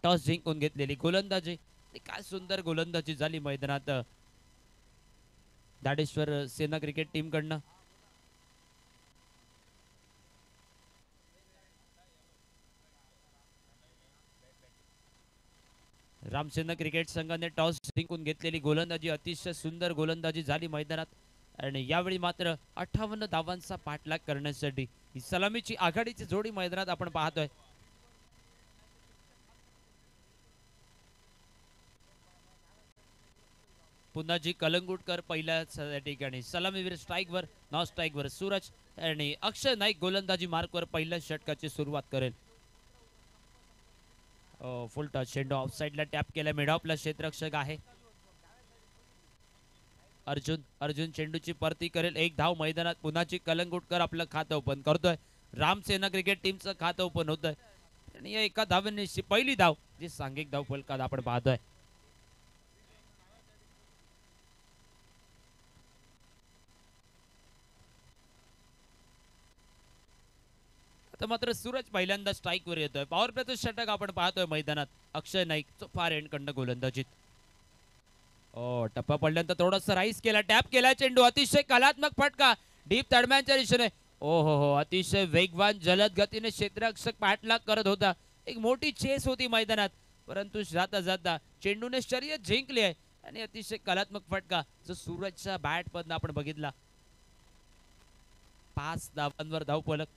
टॉस जिंकून घेतलेली गोलंदाजी. काय सुंदर गोलंदाजी झाली मैदानात दाडेश्वर सेना क्रिकेट टीम कडनं. रामसेना क्रिकेट संघाने टॉस जिंकून घेतलेली गोलंदाजी, अतिशय सुंदर गोलंदाजी झाली मैदानात. आणि यावेळी मात्र 58 धावांचा पाठलाग करण्यासाठी ही सलामीची आघाडीची जोडी मैदानात आपण पाहतोय. पुन्हा जी कलंगुटकर पहिल्याच ठिकाणी सलामीवीर स्ट्राईकवर, नॉन स्ट्राईकवर सूरज आणि अक्षय नाईक गोलंदाजी मार्कवर पहिल्या षटकाची सुरुवात करेल. फुल टच चेंडू ऑफसाईडला टॅप केला. मिडऑफला क्षेत्ररक्षक आहे अर्जुन चेंडूची परती करेल. एक धाव मैदानात. पुन्हाची कलंगुटकर आपलं खातं ओपन करतोय. रामसेना क्रिकेट टीमचं खातं ओपन होतंय आणि या एका धावेने पहिली धाव जी सांघिक धाव फलकात आपण पाहतोय. आता मात्र सूरज पहिल्यांदा स्ट्राईकवर येतोय. पॉवर प्लेचं षटक आपण पाहतोय मैदानात. अक्षय नाईक फार एंडकडनं गोलंदाजीत. टप्पा पडल्यानंतर थोडासा राईस केला, टॅप केला चेंडू. अतिशय कलात्मक फटका डीप तडम्यांच्या दिशेने. हो अतिशय वेगवान जलद गतीने क्षेत्ररक्षक पाठलाग करत होता. एक मोठी चेस होती मैदानात, परंतु जाता जाता चेंडूने शर्यत जिंकली आहे आणि अतिशय कलात्मक फटका जो सूरजच्या बॅट मधनं आपण बघितला. 5 धावांवर धावफलक.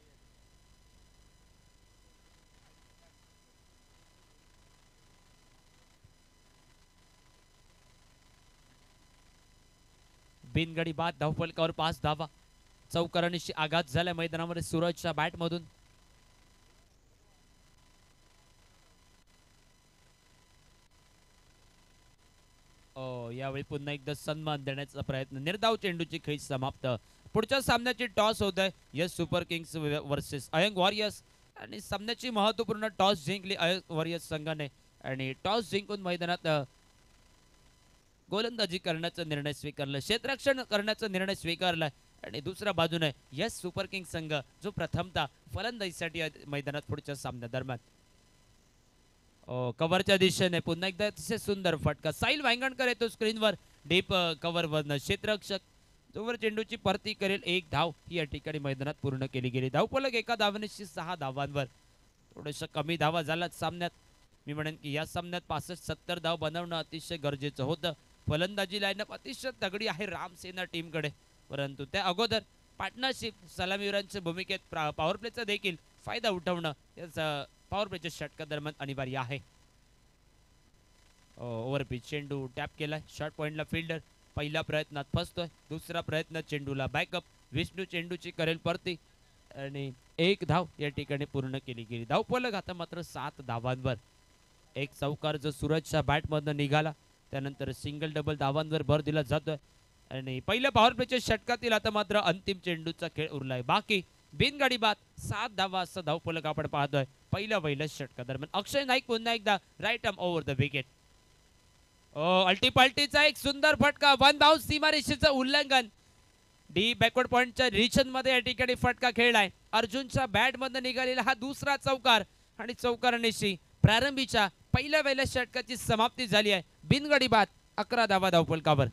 बिनगडी बाद धावफलकावर 5 धावा. चौकारांशी आघात झाला मैदानामध्ये सूरजच्या बॅट मधून. यावेळी पुन्हा एकदा सन्मान देण्याचा प्रयत्न. निर्धाव चेंडूची खेळी समाप्त. पुढच्या सामन्याची टॉस होत आहे. यस सुपर किंग्स वर्सेस अयंग वॉरियर्स आणि सामन्याची महत्वपूर्ण टॉस जिंकली अयंग वॉरियर्स संघाने आणि टॉस जिंकून मैदानात गोलंदाजी करण्याचा निर्णय स्वीकारला, क्षेत्ररक्षण करण्याचा निर्णय स्वीकारला. आणि दुसऱ्या बाजूने यस सुपर किंग संघ जो प्रथमतः फलंदाजीसाठी मैदानात पुढच्या सामन्यादरम्यान. कव्हरच्या दिशेने पुन्हा एकदा अतिशय सुंदर फटका. साहिल वांगणकर येतो स्क्रीनवर डीप कव्हरवरनं. क्षेत्ररक्षक जोवर चेंडूची परती करेल. एक धाव ही या ठिकाणी मैदानात पूर्ण केली गेली. धावफलक एका धावेने 6 धावांवर. थोडंसं कमी धावा झाल्यात सामन्यात. मी म्हणेन की या सामन्यात 65-70 धाव बनवणं अतिशय गरजेचं होतं. फलंदाजी लाईनअप अतिशय तगडी आहे रामसेना टीमकडे, परंतु त्या अगोदर पार्टनरशिप सलामीवीरांच्या भूमिकेत पॉवर प्लेचा देखील फायदा उठवणं याचा पॉवर प्लेच्या षटकादरम्यान अनिवार्य आहे. ओव्हरपिच चेंडू टॅप केलाय. शॉर्ट पॉइंटला फिल्डर पहिल्या प्रयत्नात फसतोय. दुसरा प्रयत्न चेंडूला बॅकअप. विष्णू चेंडूची करेल परती आणि एक धाव या ठिकाणी पूर्ण केली गेली. धावफलक आता मात्र 7 धावांवर. एक चौकार जो सूरजच्या बॅटमधनं निघाला, त्यानंतर सिंगल डबल धावांवर भर दिला जातोय आणि पहिल्या पॉवर प्लेच्या षटकातील आता मात्र अंतिम चेंडूचा खेळ उरलाय बाकी. बिनगाडी बाद 7 धावा असं धावफलक आपण पाहतोय पहिल्या षटकादरम्यान. अक्षय नाईक पुन्हा एकदा right arm over the wicket. अल्टीपल्टीचा एक सुंदर फटका. 1 धाव सीमारेषेचं उल्लंघन. डी बॅकवर्ड पॉइंटच्या रिजन मध्ये या ठिकाणी फटका खेळलाय. अर्जुनच्या बॅट मधनं निघालेला हा दुसरा चौकार आणि चौकारांशी प्रारंभीच्या पहिल्या षटकाची समाप्ती झाली आहे. बिनगडी बाद 11 धावा धावफलकावर.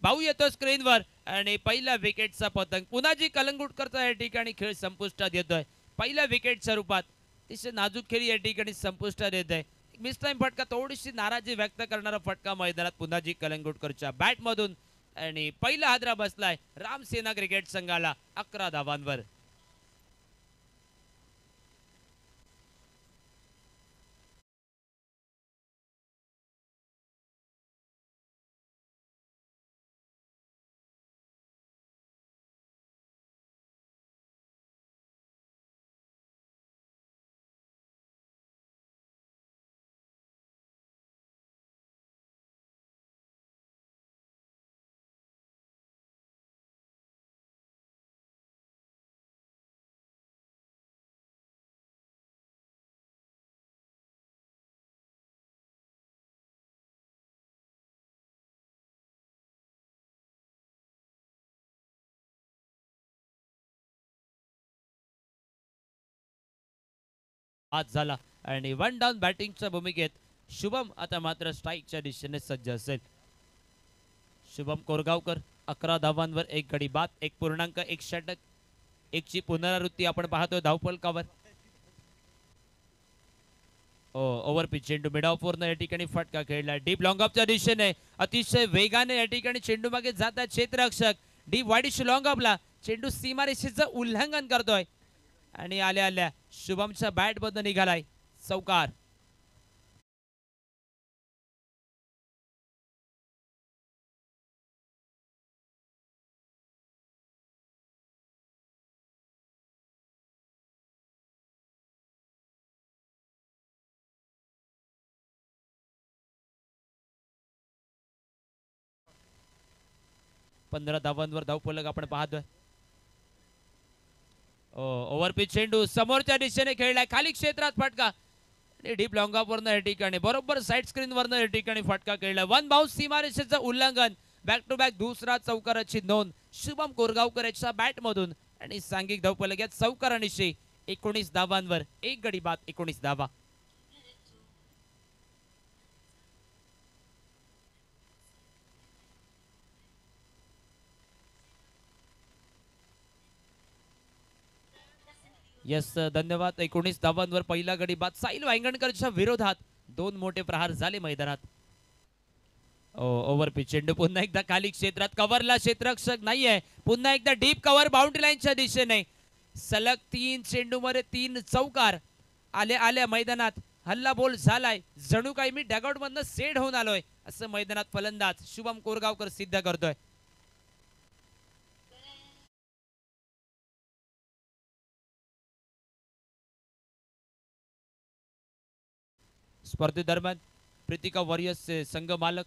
भाऊ येतो स्क्रीनवर आणि पहिल्या विकेटचा पतंग. पुन्हा जी कलंगुटकरचा या ठिकाणी खेळ संपुष्टात येतोय पहिल्या विकेटच्या रूपात. अतिशय नाजूक खेळ या ठिकाणी संपुष्टात येत आहे. मिस टाइम फटका, थोडीशी नाराजी व्यक्त करणारा फटका मैदानात पुन्हा जी कलंगूटकरच्या बॅटमधून आणि पहिला हादरा बसलाय रामसेना क्रिकेट संघाला 11 धावांवर. आज झाला आणि वन डाऊन बॅटिंगच्या भूमिकेत शुभम आता मात्र स्ट्राईकच्या दिशेने सज्ज असेल. शुभम कोरगावकर 11 धावांवर 1 गडी बाद 1.1 षटक 1 ची पुनरावृत्ती आपण पाहतोय धावफलकावर. ओव्हर पिच चेंडू मिड ऑफ वरनं या ठिकाणी फटका खेळला डीप लॉंग ऑफच्या दिशेने अतिशय वेगाने या ठिकाणी चेंडू मागे जातात क्षेत्ररक्षक. डीप वाईडिश लॉंग ऑफला चेंडू सीमारेषेचं उल्लंघन करतोय आणि आल्या आल्या शुभमच्या बॅट मधून निघालाय चौकार. पंधरा धावांवर धावफलक आपण पाहतोय. ओव्हर पिच चेंडू समोरच्या दिशेने खेळलाय खाली क्षेत्रात फटका डीप लॉंग ऑफ वरनं या ठिकाणी बरोबर साइड स्क्रीन वरनं या ठिकाणी फटका खेळलाय. वन बाउन्स सीमारेषेचं उल्लंघन. बॅक टू बॅक दुसरा चौकाराची नोंद शुभम कोरगावकर याच्या बॅट मधून आणि सांघिक धावफलक या चौकारानिशी 19 धावांवर 1 गडी बाद 19 धावा. यस धन्यवाद. 19 धावांवर पहिला गडी बाद. साहिल वांगणकरच्या विरोधात 2 मोठे प्रहार झाले मैदानात. ओव्हर पिच चेंडू पुन्हा एकदा खाली क्षेत्रात कव्हरला क्षेत्ररक्षक नाहीये. पुन्हा एकदा डीप कव्हर बाउंड्री लाईनच्या दिशेने सलग 3 चेंडूमध्ये 3 चौकार आल्या आल्या मैदानात हल्ला बोल झालाय. जणू काही मी डगआउट मधनं सेड होऊन आलोय असं मैदानात फलंदाज शुभम कोरगावकर सिद्ध करतोय. स्पर्धेदरम्यान प्रीतिका वॉरियर्सचे संघ मालक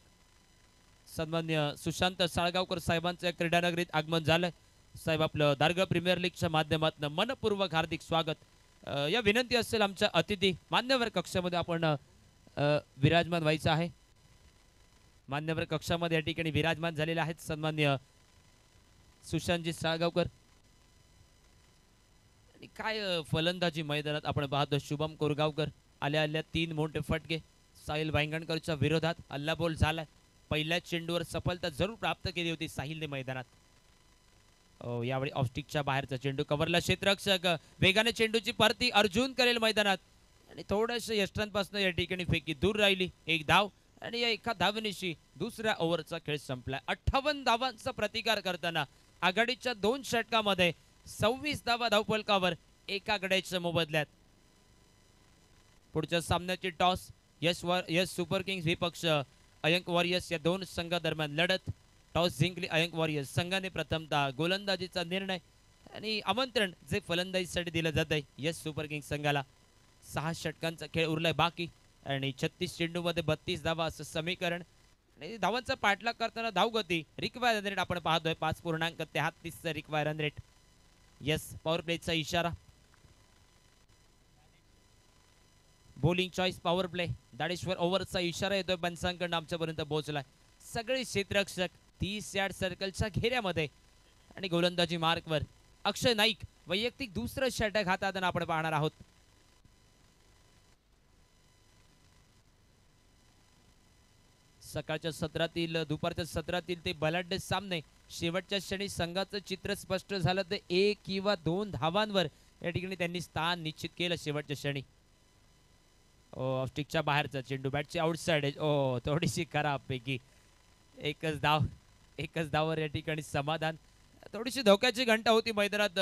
सन्मान्य सुशांत साळगावकर साहेबांचं क्रीडानगरीत आगमन झालंय. साहेब आपलं दारगा प्रीमियर लीगच्या माध्यमातून मनपूर्वक हार्दिक स्वागत. या विनंती असेल आमच्या अतिथी मान्यवर कक्षामध्ये आपण विराजमान व्हायचं आहे. मान्यवर कक्षामध्ये या ठिकाणी विराजमान झालेले आहेत सन्मान्य सुशांतजी साळगावकर. आणि काय फलंदाजी मैदानात आपण पाहतो शुभम कोरगावकर आल्या आल्या 3 मोठे फटके साहिल वांगणकरच्या विरोधात हल्ला बोल झालाय. पहिल्या चेंडूवर सफलता जरूर प्राप्त केली होती साहिलने मैदानात. यावेळी ऑफस्टिकच्या बाहेरचा चेंडू कव्हरला क्षेत्ररक्षक वेगाने चेंडूची परती अर्जुन करेल मैदानात आणि थोडंसं यष्टांपासून या ठिकाणी फेकी दूर राहिली. 1 धाव आणि या एका धावनिशी दुसऱ्या ओव्हरचा खेळ संपलाय. 58 धावांचा प्रतिकार करताना आघाडीच्या 2 षटकामध्ये 26 धावा धावफलकावर एका गड्याच्या मोबदल्यात. पुढच्या सामन्याची टॉस यस सुपर किंग्स विपक्ष अयंक वॉरियर्स या 2 संघादरम्यान लढत. टॉस जिंकली अयंक वॉरियर्स संघाने प्रथमतः गोलंदाजीचा निर्णय आणि आमंत्रण जे फलंदाजीसाठी दिलं जात आहे यस सुपर किंग्स संघाला. 6 षटकांचा खेळ उरलाय बाकी आणि 36 चेंडूमध्ये 32 धावा असं समीकरण आणि धावांचा पाठलाग करताना धावगती रिक्वायर रन रेट आपण पाहतोय 5.33 चा require run rate. Yes power प्लेचा इशारा. बॉलिंग चॉईस पॉवर प्ले दाडेश्वर ओव्हरचा इशारा येतोय पंचांकडून आमच्यापर्यंत पोहोचलाय. सगळे क्षेत्ररक्षक 30 यार्ड सर्कलच्या घेऱ्यामध्ये आणि गोलंदाजी मार्कवर अक्षय नाईक वैयक्तिक दुसरं षटक हाताळताना आपण पाहणार आहोत. सकाळच्या सत्रातील दुपारच्या सत्रातील ते बलाढ्य सामने शेवटच्या क्षणी संघाचं चित्र स्पष्ट झालं तर 1 किंवा 2 धावांवर या ठिकाणी त्यांनी स्थान निश्चित केलं शेवटच्या क्षणी. स्टिकच्या बाहेरचा चेंडू बॅटची आउटसाइड आहे. थोडीशी खराबपैकी एकच धाव एकच धावावर या ठिकाणी समाधान. थोडीशी धोक्याची घंटा होती मैदानात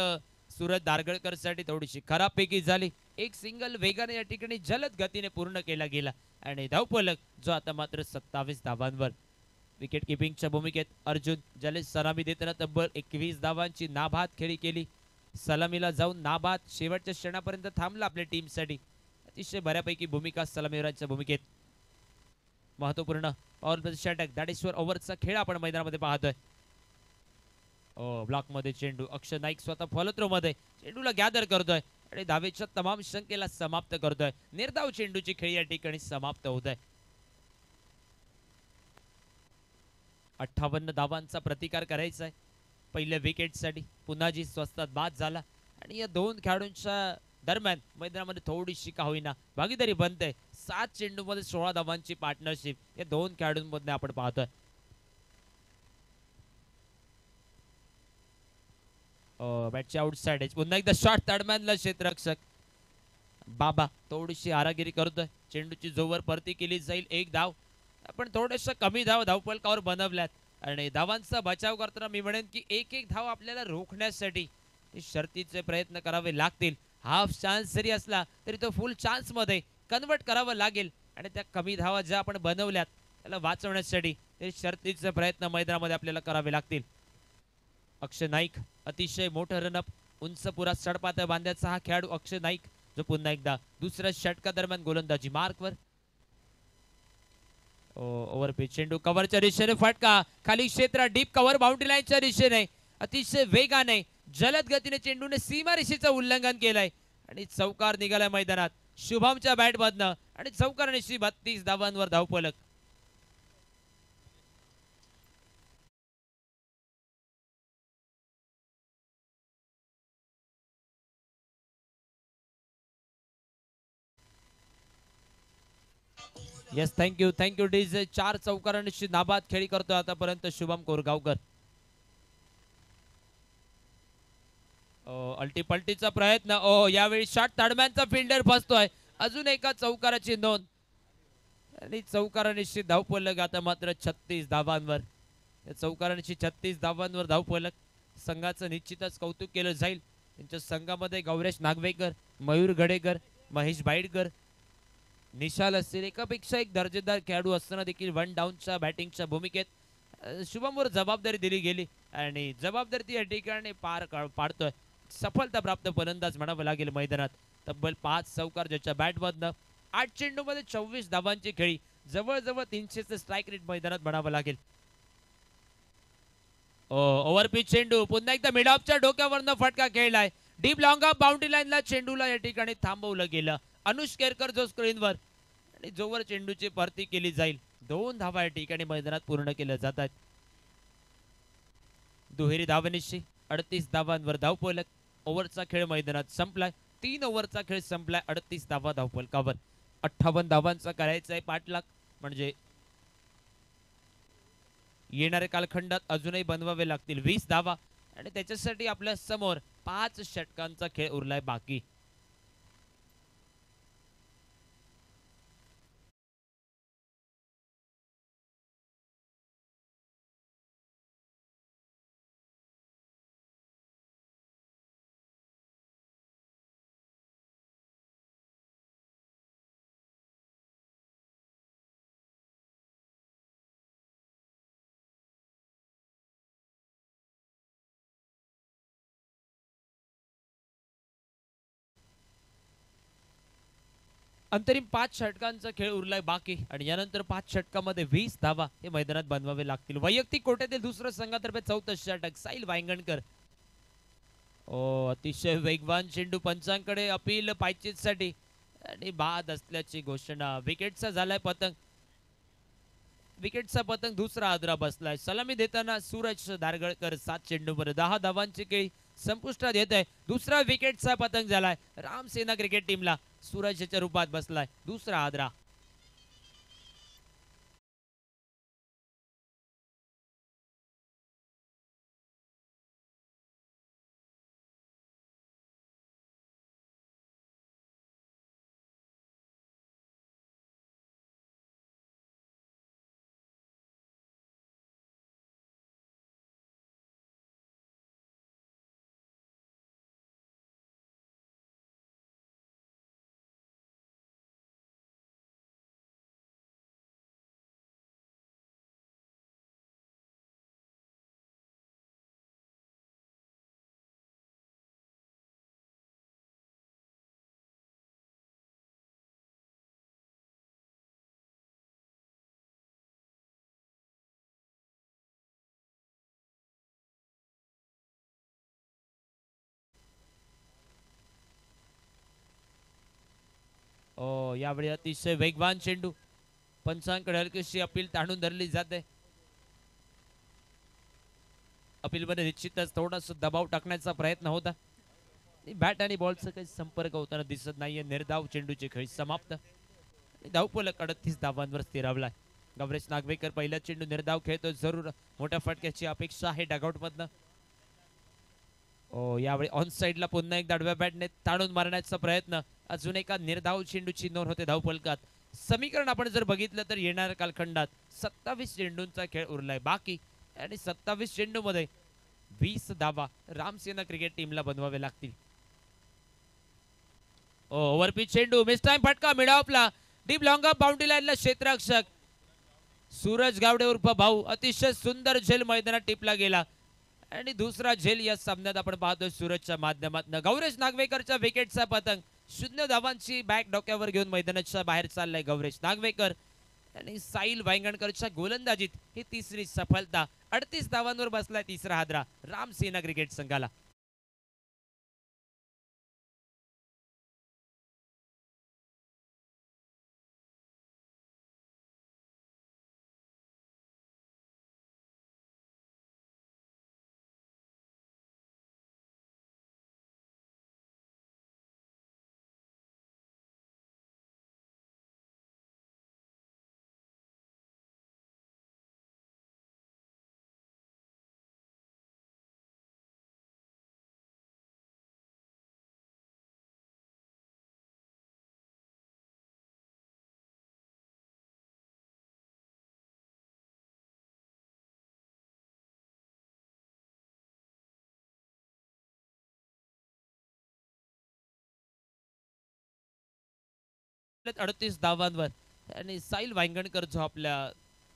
सूरज दारगळकरसाठी थोडीशी खराबपैकी झाली. एक सिंगल वेगाने या ठिकाणी जलद गतीने पूर्ण केला गेला आणि धावफलक जो आता मात्र 27 धावांवर. विकेट किपिंगच्या भूमिकेत अर्जुन ज्याला सलामी देताना तब्बल 21 धावांची नाबाद खेळी केली. सलामीला जाऊन नाबाद शेवटच्या क्षणापर्यंत थांबला आपल्या टीमसाठी. अतिशय बऱ्यापैकी भूमिका सलामीवीरांच्या भूमिकेत. महत्वपूर्ण पॉवर प्ले षटक दाडेश्वर ओव्हरचा खेळ आपण मैदानामध्ये पाहतोय. ब्लॉक मध्ये चेंडू अक्षय नाईक स्वतः फॉलोथ्रो मध्ये चेंडूला गॅदर करतोय आणि धावेच्या तमाम शंकेला समाप्त करतोय. निर्धाव चेंडूची खेळी या ठिकाणी समाप्त होत आहे. 58 धावांचा प्रतिकार करायचा आहे पहिल्या विकेटसाठी. पुन्हाजी स्वस्तात बाद झाला आणि या दोन खेळाडूंच्या दरम्यान मैदानामध्ये थोडीशी का होईना भागीदारी बनते. 7 चेंडूमध्ये 16 धावांची पार्टनरशिप या दोन खेळाडूंमध्ये आपण पाहतोय. बॅटची आउटसाइड आहे. पुन्हा एकदा शॉट तडम्यानला क्षेत्ररक्षक बाबा थोडीशी आरागिरी करतोय. चेंडूची जोवर परती केली जाईल. एक धाव आपण थोडेसे कमी धाव धावफलकावर बनवल्यात आणि धावांचा बचाव करताना मी म्हणेन की एक एक धाव आपल्याला रोखण्यासाठी शर्तीचे प्रयत्न करावे लागतील. हाफ चान्स जरी असला तरी तो फुल चान्स मध्ये कन्वर्ट करावा लागेल आणि त्या कमी धावा ज्या आपण बनवल्यात त्याला वाचवण्यासाठी ते शर्तीचे प्रयत्न मैदानामध्ये आपल्याला करावे लागतील. अक्षय नाईक अतिशय मोठं रनअप उंच पुरा सडपातळ बांधायचा हा खेळाडू अक्षय नाईक जो पुन्हा एकदा दुसऱ्या षटका दरम्यान गोलंदाजी मार्कवर. ओव्हर पिच चेंडू कव्हरच्या दिशेने फटका खाली क्षेत्र डीप कव्हर बाउंड्री लाईनच्या दिशेने अतिशय वेगाने जलद गतीने चेंडूने सीमारेषेचं उल्लंघन केलंय आणि चौकार निघालाय मैदानात शुभमच्या बॅट मधनं आणि चौकारानिशी 32 धावांवर धावफलक. Yes thank you DJ. 4 चौकारांची नाबाद खेळी करतोय आतापर्यंत शुभम कोरगावकर. अल्टीपल्टीचा प्रयत्न. यावेळी शॉट तडम्यांचा फिल्डर फसतोय. अजून एका चौकाराची नोंद आणि चौकारानिशी धावफलक आता मात्र 36 धावांवर. या चौकारानिशी 36 धावांवर धावफलक. संघाचं निश्चितच कौतुक केलं जाईल. त्यांच्या संघामध्ये गौरेश नागवेकर, मयूर गडेकर, महेश बाईडकर, निशाल असतील एकापेक्षा एक दर्जेदार खेळाडू असताना देखील वन डाऊनच्या बॅटिंगच्या भूमिकेत शुभमवर जबाबदारी दिली गेली आणि जबाबदारी ती या ठिकाणी पाडतोय. सफलता प्राप्त फलंदाज म्हणावं लागेल मैदानात. तब्बल 5 चौकार ज्याच्या बॅटमधनं 8 चेंडूमध्ये 24 धावांची खेळी. जवळजवळ 300चं स्ट्राईक रेट मैदानात म्हणावं लागेल. ओव्हरपिच चेंडू पुन्हा एकदा मिड ऑफच्या डोक्यावरनं फटका खेळलाय. डीप लॉंग ऑफ बाउंड्री लाईनला चेंडूला या ठिकाणी थांबवलं गेलं. अनुष केरकर जो स्क्रीनवर आणि जोवर चेंडूची परती केली जाईल 2 धावा या ठिकाणी मैदानात पूर्ण केल्या जातात. दुहेरी धावनिशी 38 धावांवर धावफलक. ओव्हरचा खेळ मैदानात संपलाय. 3 ओव्हरचा खेळ संपलाय. 38 धावा धावफलकावर. 58 धावांचा करायचा आहे पाठलाग म्हणजे येणाऱ्या कालखंडात अजूनही बनवावे लागतील 20 धावा आणि त्याच्यासाठी आपल्या समोर 5 षटकांचा खेळ उरलाय बाकी. अंतरिम 5 षटकांचा खेळ उरलाय बाकी आणि यानंतर 5 षटकामध्ये 20 धावा हे मैदानात बनवावे लागतील. वैयक्तिक कोट्यातील दुसऱ्या संघातर्फे 34 षटक साहिल वांगणकर. अतिशय वेगवान चेंडू पंचांकडे अपील पायचीसाठी आणि बाद असल्याची घोषणा. विकेटचा झालाय पतंग. विकेटचा पतंग दुसरा आदरा बसलाय. सलामी देताना सूरज दारगळकर 7 चेंडूवर 10 धावांची खेळी संपुष्टात येत आहे. दुसरा विकेटचा पतंग झालाय. रामसेना क्रिकेट टीमला सूरजच्या रूपात बसलाय दुसरा आदरा. यावेळी अतिशय वेगवान चेंडू, पंचांकडे हलकीशी अपील ताणून धरली जाते. अपीलमध्ये निश्चितच थोडासा दबाव टाकण्याचा प्रयत्न होता. बॅट आणि बॉलचा काही संपर्क होताना दिसत नाहीये. निर्धाव चेंडूची खेळी समाप्त. धावफलक 38 धावांवर स्थिरावलाय. गौरेश नागवेकर पहिला चेंडू निर्धाव खेळतोय. जरूर मोठ्या फटक्याची अपेक्षा आहे डगआउट मधनं. यावेळी ऑन साइडला पुन्हा एक आडव्या बॅटने ताणून मारण्याचा प्रयत्न. अजून एका निर्धाव चेंडूची नोंद होते धावफलकात. समीकरण आपण जर बघितलं तर येणाऱ्या कालखंडात 27 चेंडूंचा खेळ उरलाय बाकी आणि 27 चेंडू मध्ये 20 धावा रामसेना क्रिकेट टीमला बनवावे लागतील. ओव्हरपिच चेंडू, मिस टाइम फटका मिळावला. डीप लॉंग ऑफ बाउंड्री लाईनला क्षेत्ररक्षक सूरज गावडे उर्फ भाऊ अतिशय सुंदर झेल मैदानात टिपला गेला आणि दुसरा झेल या सामन्यात आपण पाहतोय सूरजच्या माध्यमातून. गौरेश नागवेकरच्या विकेटचा पतंग 0 धावांची बॅग डोक्यावर घेऊन मैदानाच्या बाहेर चाललाय गौरेश नागवेकर आणि साहिल वांगणकरच्या गोलंदाजीत ही तिसरी सफलता. 38 धावांवर बसलाय तिसरा हादरा रामसेना क्रिकेट संघाला. आपल्यात 38 धावांवर आणि साहिल वांगणकर जो आपल्या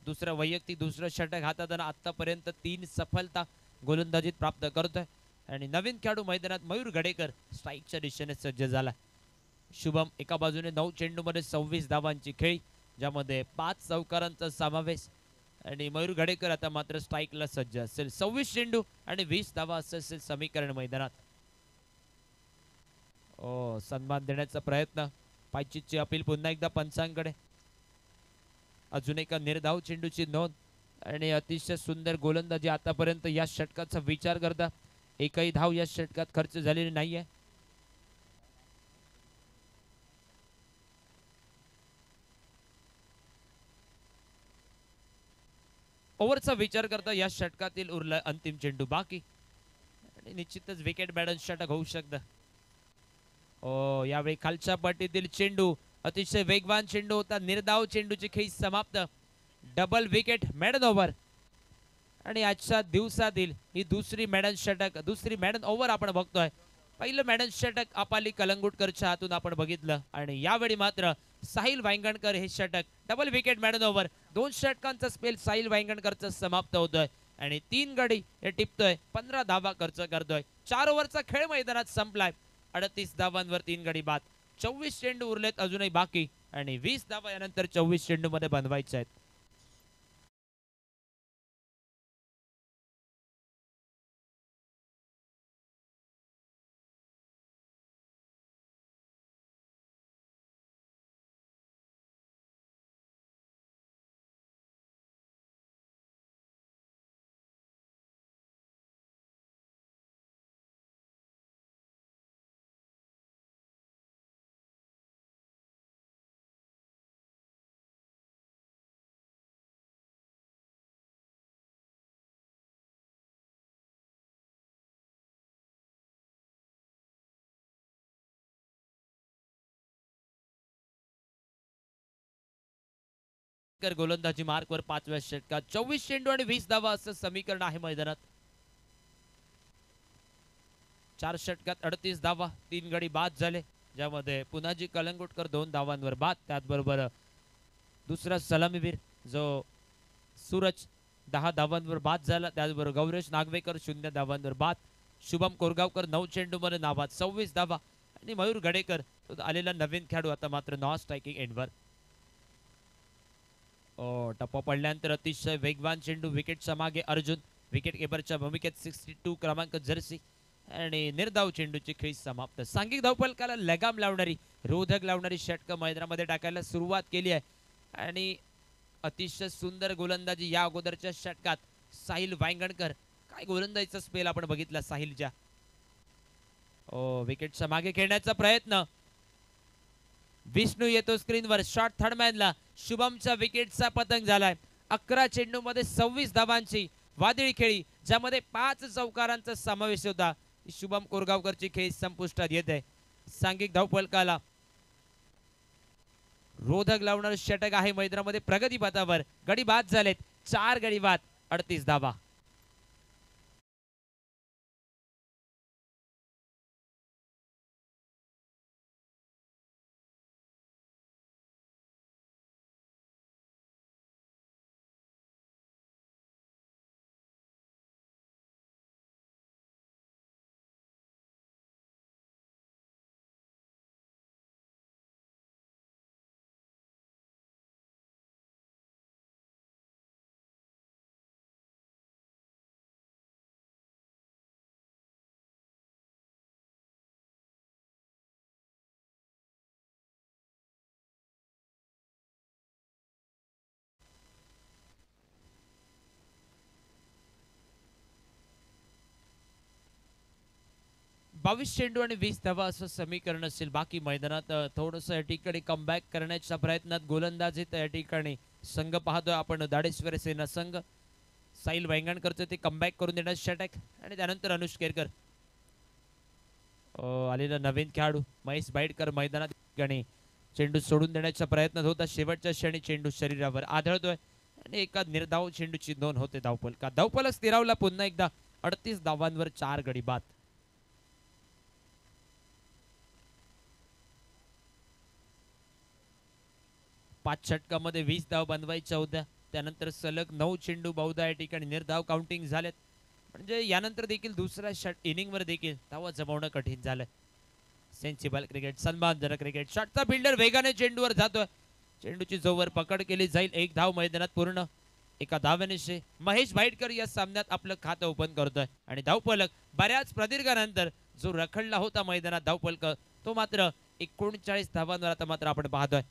दुसऱ्या वैयक्तिक दुसरं षटक हातात आतापर्यंत 3 सफलता गोलंदाजीत प्राप्त करतोय आणि नवीन खेळाडू मैदानात मयूर गडेकर स्ट्राईकच्या दिशेने सज्ज झाला. शुभम एका बाजूने 9 चेंडूमध्ये 26 धावांची खेळी ज्यामध्ये 5 चौकारांचा समावेश आणि मयूर गडेकर आता मात्र स्ट्राईकला सज्ज असेल. 26 चेंडू आणि 20 धावा असं असेल समीकरण मैदानात. सन्मान देण्याचा प्रयत्न, पायचीची अपील पुन्हा एकदा पंचांकडे. अजून एका निर्धाव चेंडूची नोंद आणि अतिशय सुंदर गोलंदाजी आतापर्यंत या षटकाचा विचार करता एकही धाव या षटकात खर्च झालेली नाहीये. ओव्हरचा विचार करता या षटकातील उरला अंतिम चेंडू बाकी आणि निश्चितच विकेट बॅडन षटक होऊ शकतं. यावेळी खालच्या पट्टीतील चेंडू अतिशय वेगवान चेंडू होता. निर्धाव चेंडूची खेळी समाप्त. डबल विकेट मॅडन ओव्हर आणि आजच्या दिवसातील ही दुसरी मॅडन षटक, दुसरी मॅडन ओव्हर आपण बघतोय. पहिलं मॅडन षटक अपाली कलंगुटकरच्या हातून आपण बघितलं आणि यावेळी मात्र साहिल वांगणकर हे षटक डबल विकेट मॅडन ओव्हर. 2 षटकांचा स्पेल साहिल वांगणकरचा समाप्त होतोय आणि 3 गडी हे टिपतोय. 15 धावा खर्च करतोय. 4 ओव्हरचा खेळ मैदानात संपलाय. 38 धावांवर 3 गडी बाद. 24 चेंडू उरलेत अजूनही बाकी आणि 20 धावा यानंतर 24 चेंडू मध्ये बनवायचे आहेत. गोलंदाजी मार्कवर 5व्या षटकात 24 चेंडू आणि 20 धावा असं समीकरण आहे मैदानात. 4 षटकात 38 धावा, 3 गडी बाद झाले ज्यामध्ये पुनाजी कलंगुटकर 2 धावांवर बाद. त्याचबरोबर दुसरा सलामीवीर जो सूरज 10 धावांवर बाद झाला. त्याचबरोबर गौरेश नागवेकर 0 धावांवर बाद. शुभम कोरगावकर 9 चेंडूमध्ये नाबाद 26 धावा आणि मयूर गडेकर आलेला नवीन खेळाडू आता मात्र नॉन स्ट्रायकिंग एंडवर. टप्पा पडल्यानंतर अतिशय वेगवान चेंडू विकेटच्या मागे अर्जुन विकेट किपरच्या भूमिकेत 62 क्रमांक जर्सी आणि निर्धाव चेंडूची खेळी समाप्त. सांघिक धावफलकाला लगाम लावणारी रोधक लावणारी षटकं मैदानामध्ये टाकायला सुरुवात केली आहे आणि अतिशय सुंदर गोलंदाजी या अगोदरच्या षटकात साहिल वांगणकर. काय गोलंदाजीचा स्पेल आपण बघितला साहिलच्या. विकेटच्या मागे खेळण्याचा प्रयत्न. विष्णू येतो स्क्रीनवर. शॉट थर्डमॅनला. शुभमच्या विकेटचा पतंग झालाय. 11 चेंडूमध्ये 26 धावांची वादळी खेळी, ज्यामध्ये 5 चौकारांचा समावेश होता. शुभम कोरगावकरची खेळी संपुष्टात येते. सांघिक धावफलकाला रोधक लावणारं षटक आहे मैदानामध्ये प्रगतीपथावर. गडी बाद झालेत. 4 गडी बाद, 38 धावा. बावीस चेंडू आणि 20 धावा असं समीकरण असेल. बाकी मैदानात थोडंसं या ठिकाणी कमबॅक करण्याच्या प्रयत्नात गोलंदाजीत या ठिकाणी संघ पाहतोय आपण. दाडेश्वर सेना संघ. साहिल वांगणकरचं ते कमबॅक करून देण्यात षटक आणि त्यानंतर अनुष केरकर. आलेला नवीन खेळाडू महेश बाईडकर मैदानात ठिकाणी चेंडू सोडून देण्याचा प्रयत्न होता. शेवटच्या क्षणी चेंडू शरीरावर आदळतोय आणि एका निर्धाव चेंडूची नोंद होते धावफलकात. धावफलक स्थिरावला पुन्हा एकदा. 38 धावांवर 4 गडी बाद. 5 षटकामध्ये 20 धाव बनवायच्या होत्या. त्यानंतर सलग 9 चेंडू बहुधा या ठिकाणी निर्धाव काउंटिंग झालेत. म्हणजे यानंतर देखील दुसऱ्या इनिंगवर देखील धावा जमवणं कठीण झालं. सेन्सिबल क्रिकेट, सन्मानजनक क्रिकेट. शॉटचा फिल्डर वेगाने चेंडूवर जातोय. चेंडूची जोवर पकड केली जाईल. 1 धाव मैदानात पूर्ण. एका धावेने महेश बाईडकर या सामन्यात आपलं खातं ओपन करतोय आणि धावफलक बऱ्याच प्रदीर्घानंतर जो रखडला होता मैदानात धावफलक, तो मात्र 39 धावांवर आता मात्र आपण पाहतोय.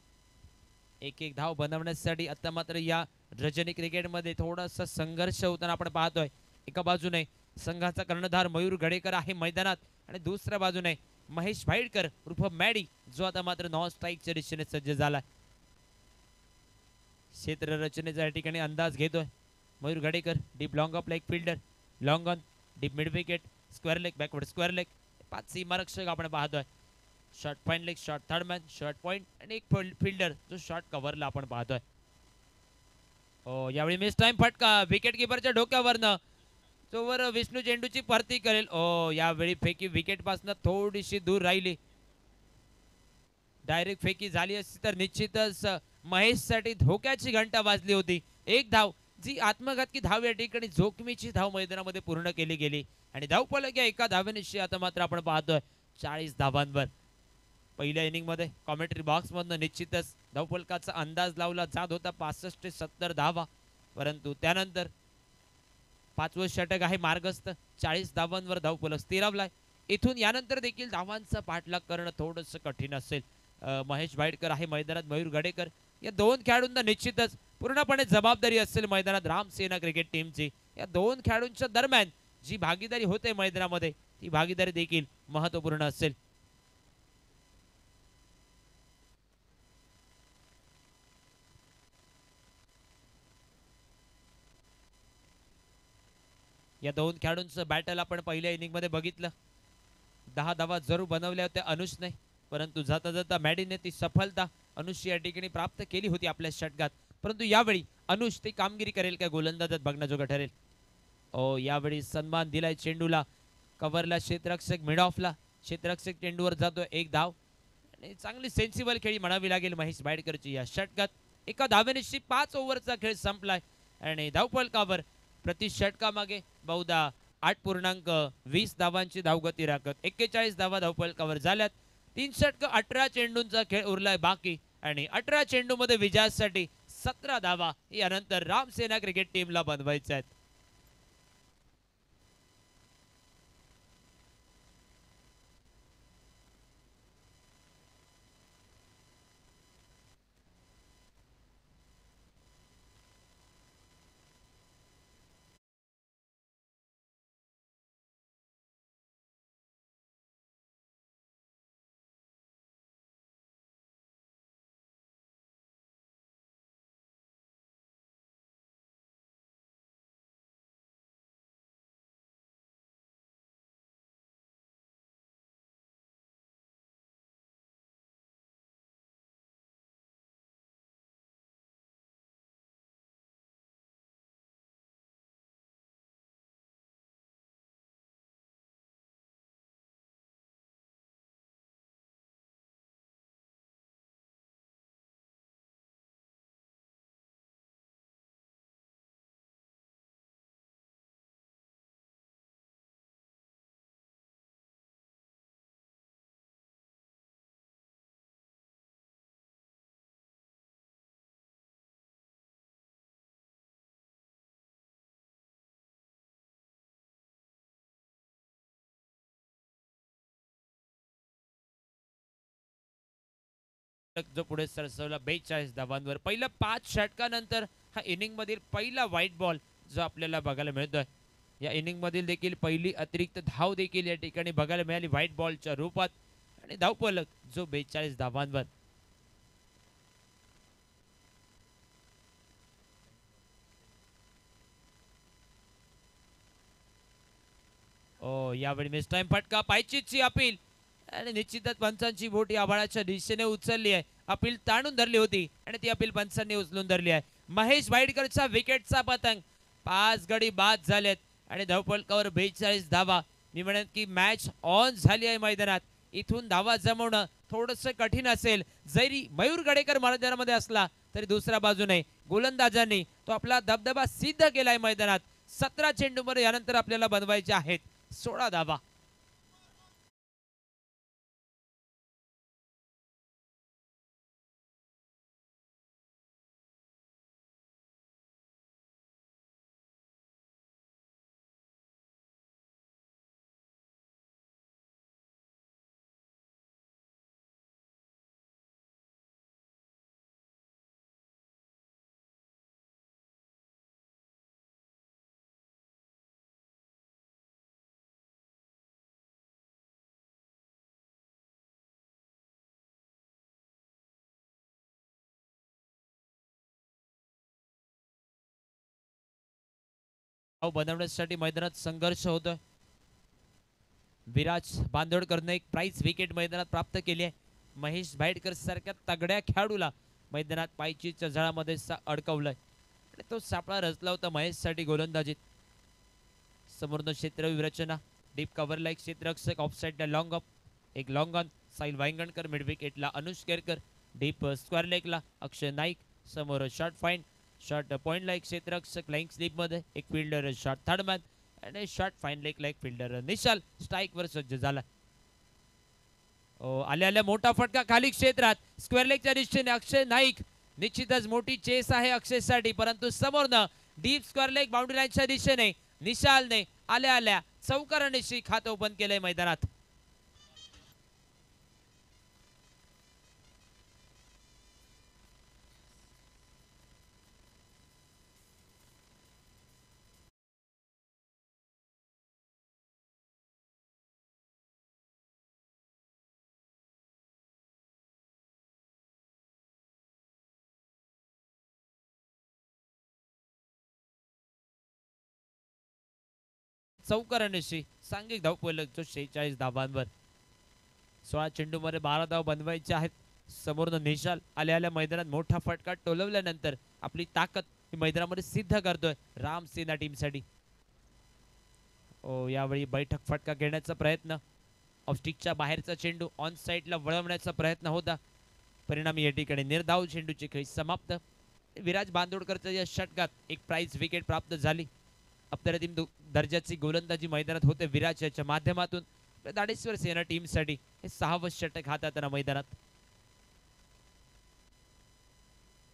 एक धाव बनवण्यासाठी आता मात्र या रजनी क्रिकेटमध्ये थोडासा संघर्ष होताना आपण पाहतोय. एका बाजूने संघाचा कर्णधार मयूर गडेकर आहे मैदानात आणि दुसऱ्या बाजूने महेश भाईडकर उर्फ मॅडी, जो आता मात्र नॉन स्ट्राईकच्या दिशेने सज्ज झाला. क्षेत्र रचनेचा या ठिकाणी अंदाज घेतोय Mayur Gadekar. Deep long of leg fielder, long on, deep mid wicket, square leg, backward square leg. 5 सीमारक्षक आपण पाहतोय. Short point leg, short third man, short point आणि एक फिल्डर जो शॉर्ट कव्हरला आपण पाहतोय. यावेळी मिस टाइम फटका विकेट किपरच्या डोक्यावरनं. जोवर विष्णू चेंडूची परती करेल. यावेळी फेकी विकेट पासून थोडीशी दूर राहिली. डायरेक्ट फेकी झाली असती तर निश्चितच महेशसाठी धोक्याची घंटा वाजली होती. 1 धाव, जी आत्मघातकी धाव या ठिकाणी जोखमीची धाव मैदानामध्ये पूर्ण केली गेली आणि धावफलक या एका धावेनिशी आता मात्र आपण पाहतोय 40 धावांवर. पहिल्या इनिंग मध्ये कॉमेंट्री बॉक्स मधनं निश्चितच धावफलकाचा अंदाज लावला जात होता 65 ते 70 धावा, परंतु त्यानंतर 5वं षटक आहे मार्गस्थ. 40 धावांवर धावफलक स्थिरावलाय. इथून यानंतर देखील धावांचा पाठलाग करणं थोडंसं कठीण असेल. महेश बाईडकर आहे मैदानात, मयूर गडेकर, या 2 खेळाडूंना निश्चितच पूर्णपणे जबाबदारी असेल मैदानात रामसेना क्रिकेट टीमची. या 2 खेळाडूंच्या दरम्यान जी भागीदारी होते मैदानामध्ये, ती भागीदारी देखील महत्त्वपूर्ण असेल. या 2 खेळाडूंचं बॅटल आपण पहिल्या इनिंग मध्ये बघितलं. 10 धावा जरूर बनवल्या होत्या अनुषने, परंतु जाता जाता मॅडीने ती सफलता अनुष या ठिकाणी प्राप्त केली होती आपल्या षटकात. परंतु यावेळी अनुष ती कामगिरी करेल का गोलंदाजात बघण्याजोगं ठरेल. यावेळी सन्मान दिलाय चेंडूला. कव्हरला क्षेत्ररक्षक, मिड ऑफला क्षेत्ररक्षक चेंडूवर जातोय. 1 धाव आणि चांगली सेन्सिबल खेळी म्हणावी लागेल महेश बाईडकरची या षटकात. एका धावेनिशी 5 ओव्हरचा खेळ संपलाय आणि धावफलकावर प्रति षटकामागे बहुधा 8.20 धावांची धावगती राखत 41 धावा धावफलकावर झाल्यात. 3 षटक 18 चेंडूंचा खेळ उरलाय बाकी आणि 18 चेंडूमध्ये विजयासाठी 17 धावा यानंतर रामसेना क्रिकेट टीमला बनवायच्या आहेत. जो पुढे सरसवला 42 धावांवर. पहिल्या 5 षटकानंतर हा इनिंग मधील पहिला व्हाईट बॉल जो आपल्याला बघायला मिळतोय. या इनिंग मधील देखील पहिली अतिरिक्त धाव देखील या ठिकाणी बघायला मिळाली व्हाईट बॉलच्या रूपात आणि धावफलक जो 42 धावांवर. यावेळी मिस टाइम फटका पायचीची अपील आणि निश्चितच पंचांची बोट या आभाळाच्या दिशेने उचलली आहे. अपील ताणून धरली होती आणि ती अपील पंचांनी उचलून धरली आहे. महेश वाईडकरचा विकेटचा पतंग 5 गडी बाद झालेत आणि धावफलकावर 42 धावा. मी म्हणेन की मॅच ऑन झाली आहे मैदानात. इथून धावा जमवणं थोडंसं कठीण असेल. जरी मयूर गडेकर मैदानामध्ये असला तरी दुसऱ्या बाजूने गोलंदाजांनी तो आपला दबदबा सिद्ध केलाय मैदानात. 17 चेंडूमध्ये यानंतर आपल्याला बनवायचे आहेत 16 धावा. बनवण्यासाठी मैदानात संघर्ष होतोय. विराज बांदोडकरने एक प्राइज विकेट मैदानात प्राप्त केली आहे. महेश भाईडकर सारख्या तगड्या खेळाडूला मैदानात पायचीच्या झळामध्ये अडकवलंय आणि तो सापळा रचला होता महेशसाठी गोलंदाजीत. समोरनं क्षेत्र विरचना डीप कव्हरला एक क्षेत्ररक्षक ऑफसाईडला लॉंग अप एक long on. Sahil Wangankar mid विकेटला अनुष केरकर डीप स्क्वेअर लेगला अक्षय नाईक. समोर शॉर्ट फाईन शॉर्ट पॉइंटला एक क्षेत्ररक्षक लाईन स्लीपमध्ये एक फिल्डर शॉर्ट थर्ड मॅन आणि शॉर्ट फाईन लेगला एक फिल्डर निशाल स्ट्राईकवर सज्ज झाला. आल्या मोठा फटका खाली क्षेत्रात स्क्वेअर लेगच्या दिशेने अक्षय नाईक. निश्चितच मोठी चेस आहे अक्षयसाठी परंतु समोरनं डीप स्क्वेअर लेग बाउंड्री लाईनच्या दिशेने निशालने आल्या चौकारानिशी खातं ओपन केलंय मैदानात. चौकारानिशी सांघिक धावफलक जो 46 धावांवर. 16 चेंडूमध्ये 12 धाव बनवायचे आहेत. समोरनं निशाल आल्या मैदानात मोठा फटका टोलवल्यानंतर आपली ताकद मैदानामध्ये सिद्ध करतोय राम सेना टीमसाठी. यावेळी बैठक फटका घेण्याचा प्रयत्न ऑफस्टिकच्या बाहेरचा चेंडू ऑन साईडला वळवण्याचा प्रयत्न होता. परिणामी या ठिकाणी निर्धाव चेंडूची खेळी समाप्त. विराज बांदोडकरच्या या षटकात एक प्राइज विकेट प्राप्त झाली. अप्रतिम दर्जाची गोलंदाजी मैदानात होते विराज याच्या माध्यमातून. दाडेश्वर सेना टीमसाठी हे 6वं षटक हातात मैदानात.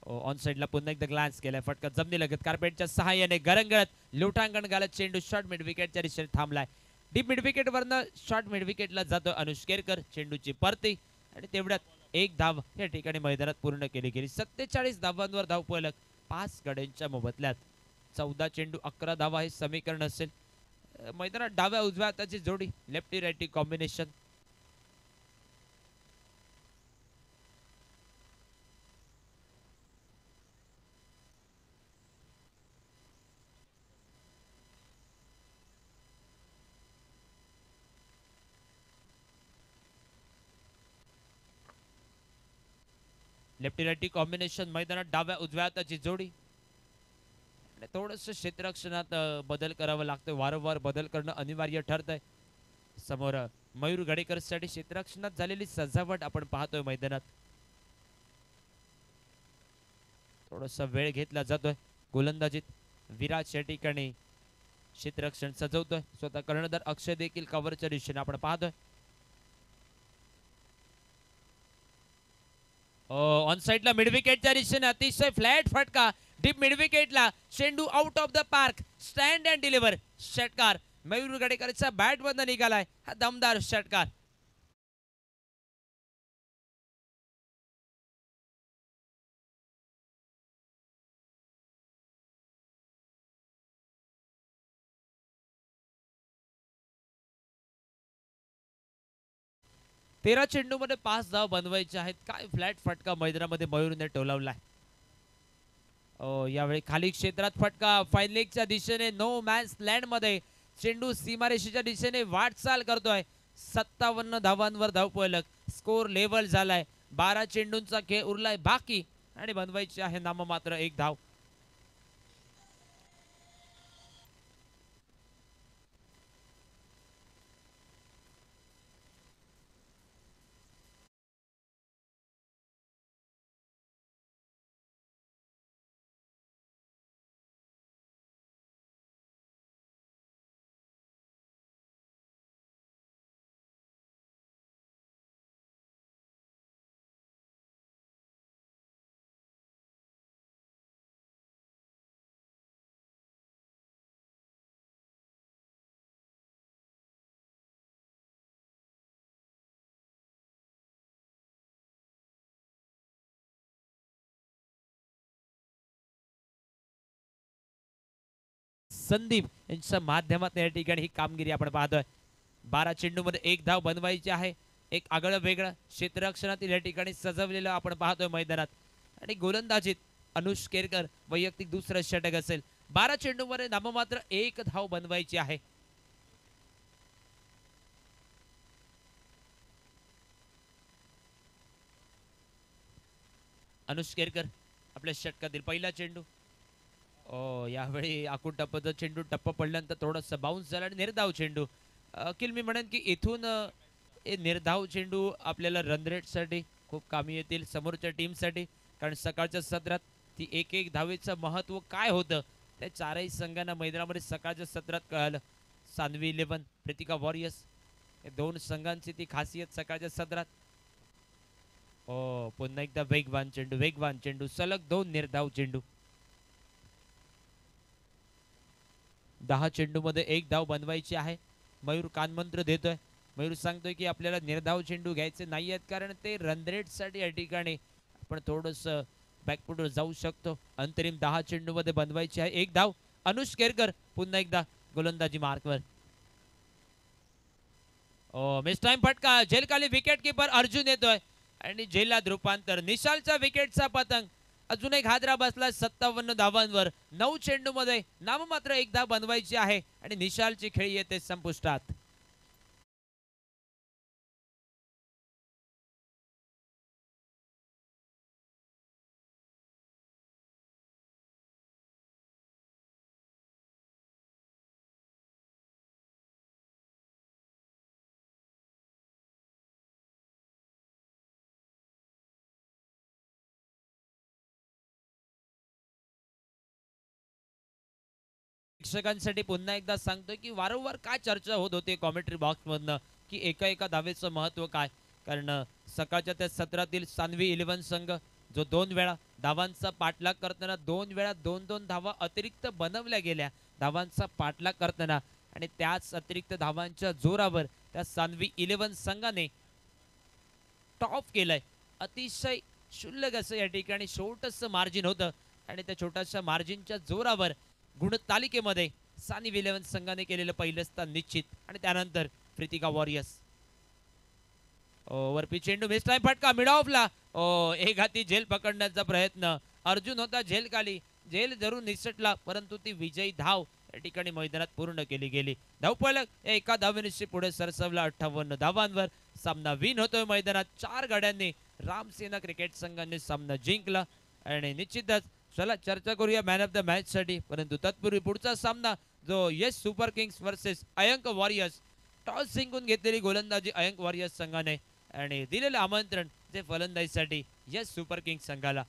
ऑन साइडला पुन्हा एकदा ग्लान्स केलाय. फटका जमिनीलगत कार्पेटच्या सहाय्याने गरंगळत लोटांगण घालत चेंडू शॉर्ट मिड विकेटच्या दिशेने थांबलाय. डीप मिड विकेट वरनं शॉर्ट मिड विकेटला जातो अनुष केरकर. चेंडूची परती आणि तेवढ्यात एक धाव या ठिकाणी मैदानात पूर्ण केली गेली. 47 धावांवर धावफलक 5 गड्यांच्या मोबदल्यात. 14 चेंडू 11 धावा हे समीकरण असेल. मैदानात डाव्या उजव्या हाताची जोडी lefty righty combination. Lefty righty combination मैदानात डाव्या उजव्या हाताची जोडी. थोडंसं क्षेत्ररक्षणात बदल करावा लागतोय. वारंवार बदल करणं अनिवार्य ठरतंय. समोर मयूर गडेकर साठी क्षेत्ररक्षणात झालेली सजावट आपण पाहतोय मैदानात. थोडासा वेळ घेतला जातोय गोलंदाजीत. विराज या ठिकाणी क्षेत्ररक्षण सजवतोय. स्वतः कर्णधार अक्षय देखील कव्हरच्या दिशेने आपण पाहतोय. ऑन साइडला मिड विकेटच्या दिशेने अतिशय फ्लॅट फटका डीप मिड विकेटला. चेंडू out of the park. Stand and deliver षटकार मयूर गडेकरच्या बॅट मधून निघालाय हा दमदार षटकार. 13 चेंडूमध्ये 5 धाव बनवायचे आहेत. काय फ्लॅट फटका मैदानामध्ये मयूरने टोलावलाय. यावेळी खाली क्षेत्रात फटका फाईन लेगच्या दिशेने नो मॅन्स लँडमध्ये चेंडू सीमारेषेच्या दिशेने वाटचाल करतोय. 57 धावांवर धावफलक स्कोर लेव्हल झालाय. 12 चेंडूंचा खेळ उरलाय बाकी आणि बनवायची आहे नाममात्र एक धाव. संदीप यांच्या माध्यमात या ठिकाणी ही कामगिरी आपण पाहतोय. 12 चेंडूमध्ये एक धाव बनवायची आहे. एक आगळं वेगळं क्षेत्ररक्षणातील या ठिकाणी सजवलेलं आपण पाहतोय मैदानात. आणि गोलंदाजीत अनुष केरकर वैयक्तिक दुसरं षटक असेल. 12 चेंडूमध्ये नाममात्र एक धाव बनवायची आहे. अनुष केरकर आपल्या षटकातील पहिला चेंडू. यावेळी आकुटप्पाचा चेंडू टप्पा पडल्यानंतर थोडासा बाउन्स झाला आणि निर्धाव चेंडू. अखिल मी म्हणेन की इथून निर्धाव चेंडू आपल्याला रन रेटसाठी खूप कामी येतील समोरच्या टीमसाठी. कारण सकाळच्या सत्रात ती एक एक धावेचं महत्त्व काय होतं त्या चारही संघांना मैदानामध्ये सकाळच्या सत्रात कळालं. सान्वी 11 प्रीतिका वॉरियर्स या दोन संघांची ती खासियत सकाळच्या सत्रात. पुन्हा एकदा वेगवान चेंडू सलग 2 निर्धाव चेंडू. 10 चेंडूमध्ये एक धाव बनवायची आहे. मयूर कानमंत्र देतोय. मयूर सांगतोय की आपल्याला निर्धाव चेंडू घ्यायचे नाही आहेत कारण ते रन रेटसाठी या ठिकाणी आपण थोडंसं बॅकफुटवर जाऊ शकतो. अंतरिम 10 चेंडूमध्ये बनवायची आहे एक धाव. अनुष केरकर पुन्हा एकदा गोलंदाजी मार्कवर. मिस टाइम फटका झेलखाली विकेट कीपर अर्जुन येतोय आणि झेलात रूपांतर. निशालच्या विकेटचा पतंग अजून एक हादरा बसला 57 धावांवर. 9 चेंडूमध्ये नाममात्र एक धाव बनवायची आहे आणि निशालची खेळी येते संपुष्टात. प्रेक्षकांसाठी पुन्हा एकदा सांगतोय की वारंवार काय चर्चा होत होते कॉमेंट्री बॉक्स मधनं की एका एका धावेचं महत्व काय. कारण सकाळच्या त्या सत्रातील सान्वी 11 संघ जो 2 वेळा धावांचा पाठलाग करताना 2 वेळा 2-2 धावा अतिरिक्त बनवल्या गेल्या धावांचा पाठलाग करताना आणि त्याच अतिरिक्त धावांच्या जोरावर त्या सान्वी 11 संघाने टॉप केलंय. अतिशय क्षुल्लक असं या ठिकाणी छोटंसं मार्जिन होतं आणि त्या छोट्याशा मार्जिनच्या जोरावर गुणतालिकेमध्ये सान्वी 11 संघाने केलेलं पहिलं स्थान निश्चित. आणि त्यानंतर प्रीतिका वॉरियर्स. वरपी चेंडू मिस टाइम फटका मिड ऑफला. एक हाती झेल पकडण्याचा प्रयत्न. अर्जुन होता झेल खाली. झेल जरूर निसटला परंतु ती विजयी धाव या ठिकाणी मैदानात पूर्ण केली गेली. धावफलक एका धावेनिशी पुढे सरसवला 58 धावांवर. सामना विन होतोय मैदानात. 4 गाड्यांनी रामसेना क्रिकेट संघाने सामना जिंकला आणि निश्चितच चला चर्चा करूया मॅन ऑफ द मॅच साठी. परंतु तत्पूर्वी पुढचा सामना जो यस सुपर किंग्स वर्सेस अयंक वॉरियर्स. टॉस जिंकून घेतलेली गोलंदाजी अयंक वॉरियर्स संघाने आणि दिलेलं आमंत्रण जे फलंदाजीसाठी यस सुपर किंग्स संघाला.